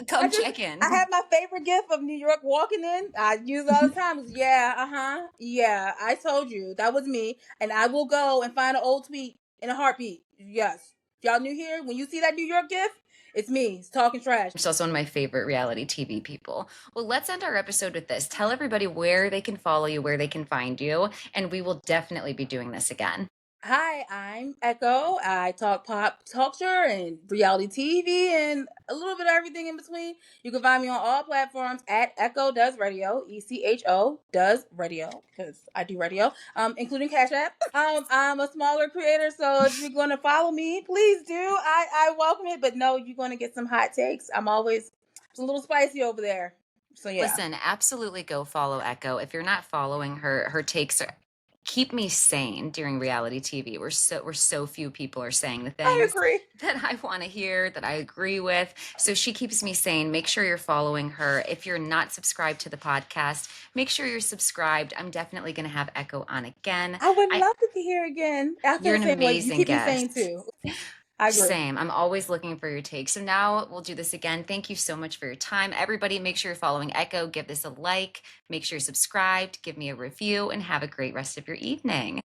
Come just check I in. have my favorite gif of New York walking in. I use it all the time. Yeah, yeah. I told you that was me, and I will go and find an old tweet in a heartbeat. Yes, y'all new here. When you see that New York gif, it's me. It's talking trash. She's also one of my favorite reality TV people. Well, let's end our episode with this. Tell everybody where they can follow you, where they can find you, and we will definitely be doing this again. Hi, I'm Echo. I talk pop culture and reality TV and a little bit of everything in between. You can find me on all platforms at Echo Does Radio, ECHO Does Radio, because I do radio, including Cash App. I'm a smaller creator, so if you're going to follow me, please do. I welcome it, but no, you're going to get some hot takes. It's a little spicy over there. So yeah. Listen, absolutely go follow Echo. If you're not following her, her takes keep me sane during reality TV. We're so few people are saying the I things agree. that I want to hear, that I agree with. So she keeps me sane. Make sure you're following her. If you're not subscribed to the podcast, make sure you're subscribed. I'm definitely going to have Echo on again. I would I love to be here again. I feel You're the an same way. You amazing keep me sane guest. too. I agree. Same. I'm always looking for your take. So now we'll do this again. Thank you so much for your time. Everybody, make sure you're following Echo. Give this a like. Make sure you're subscribed. Give me a review and have a great rest of your evening.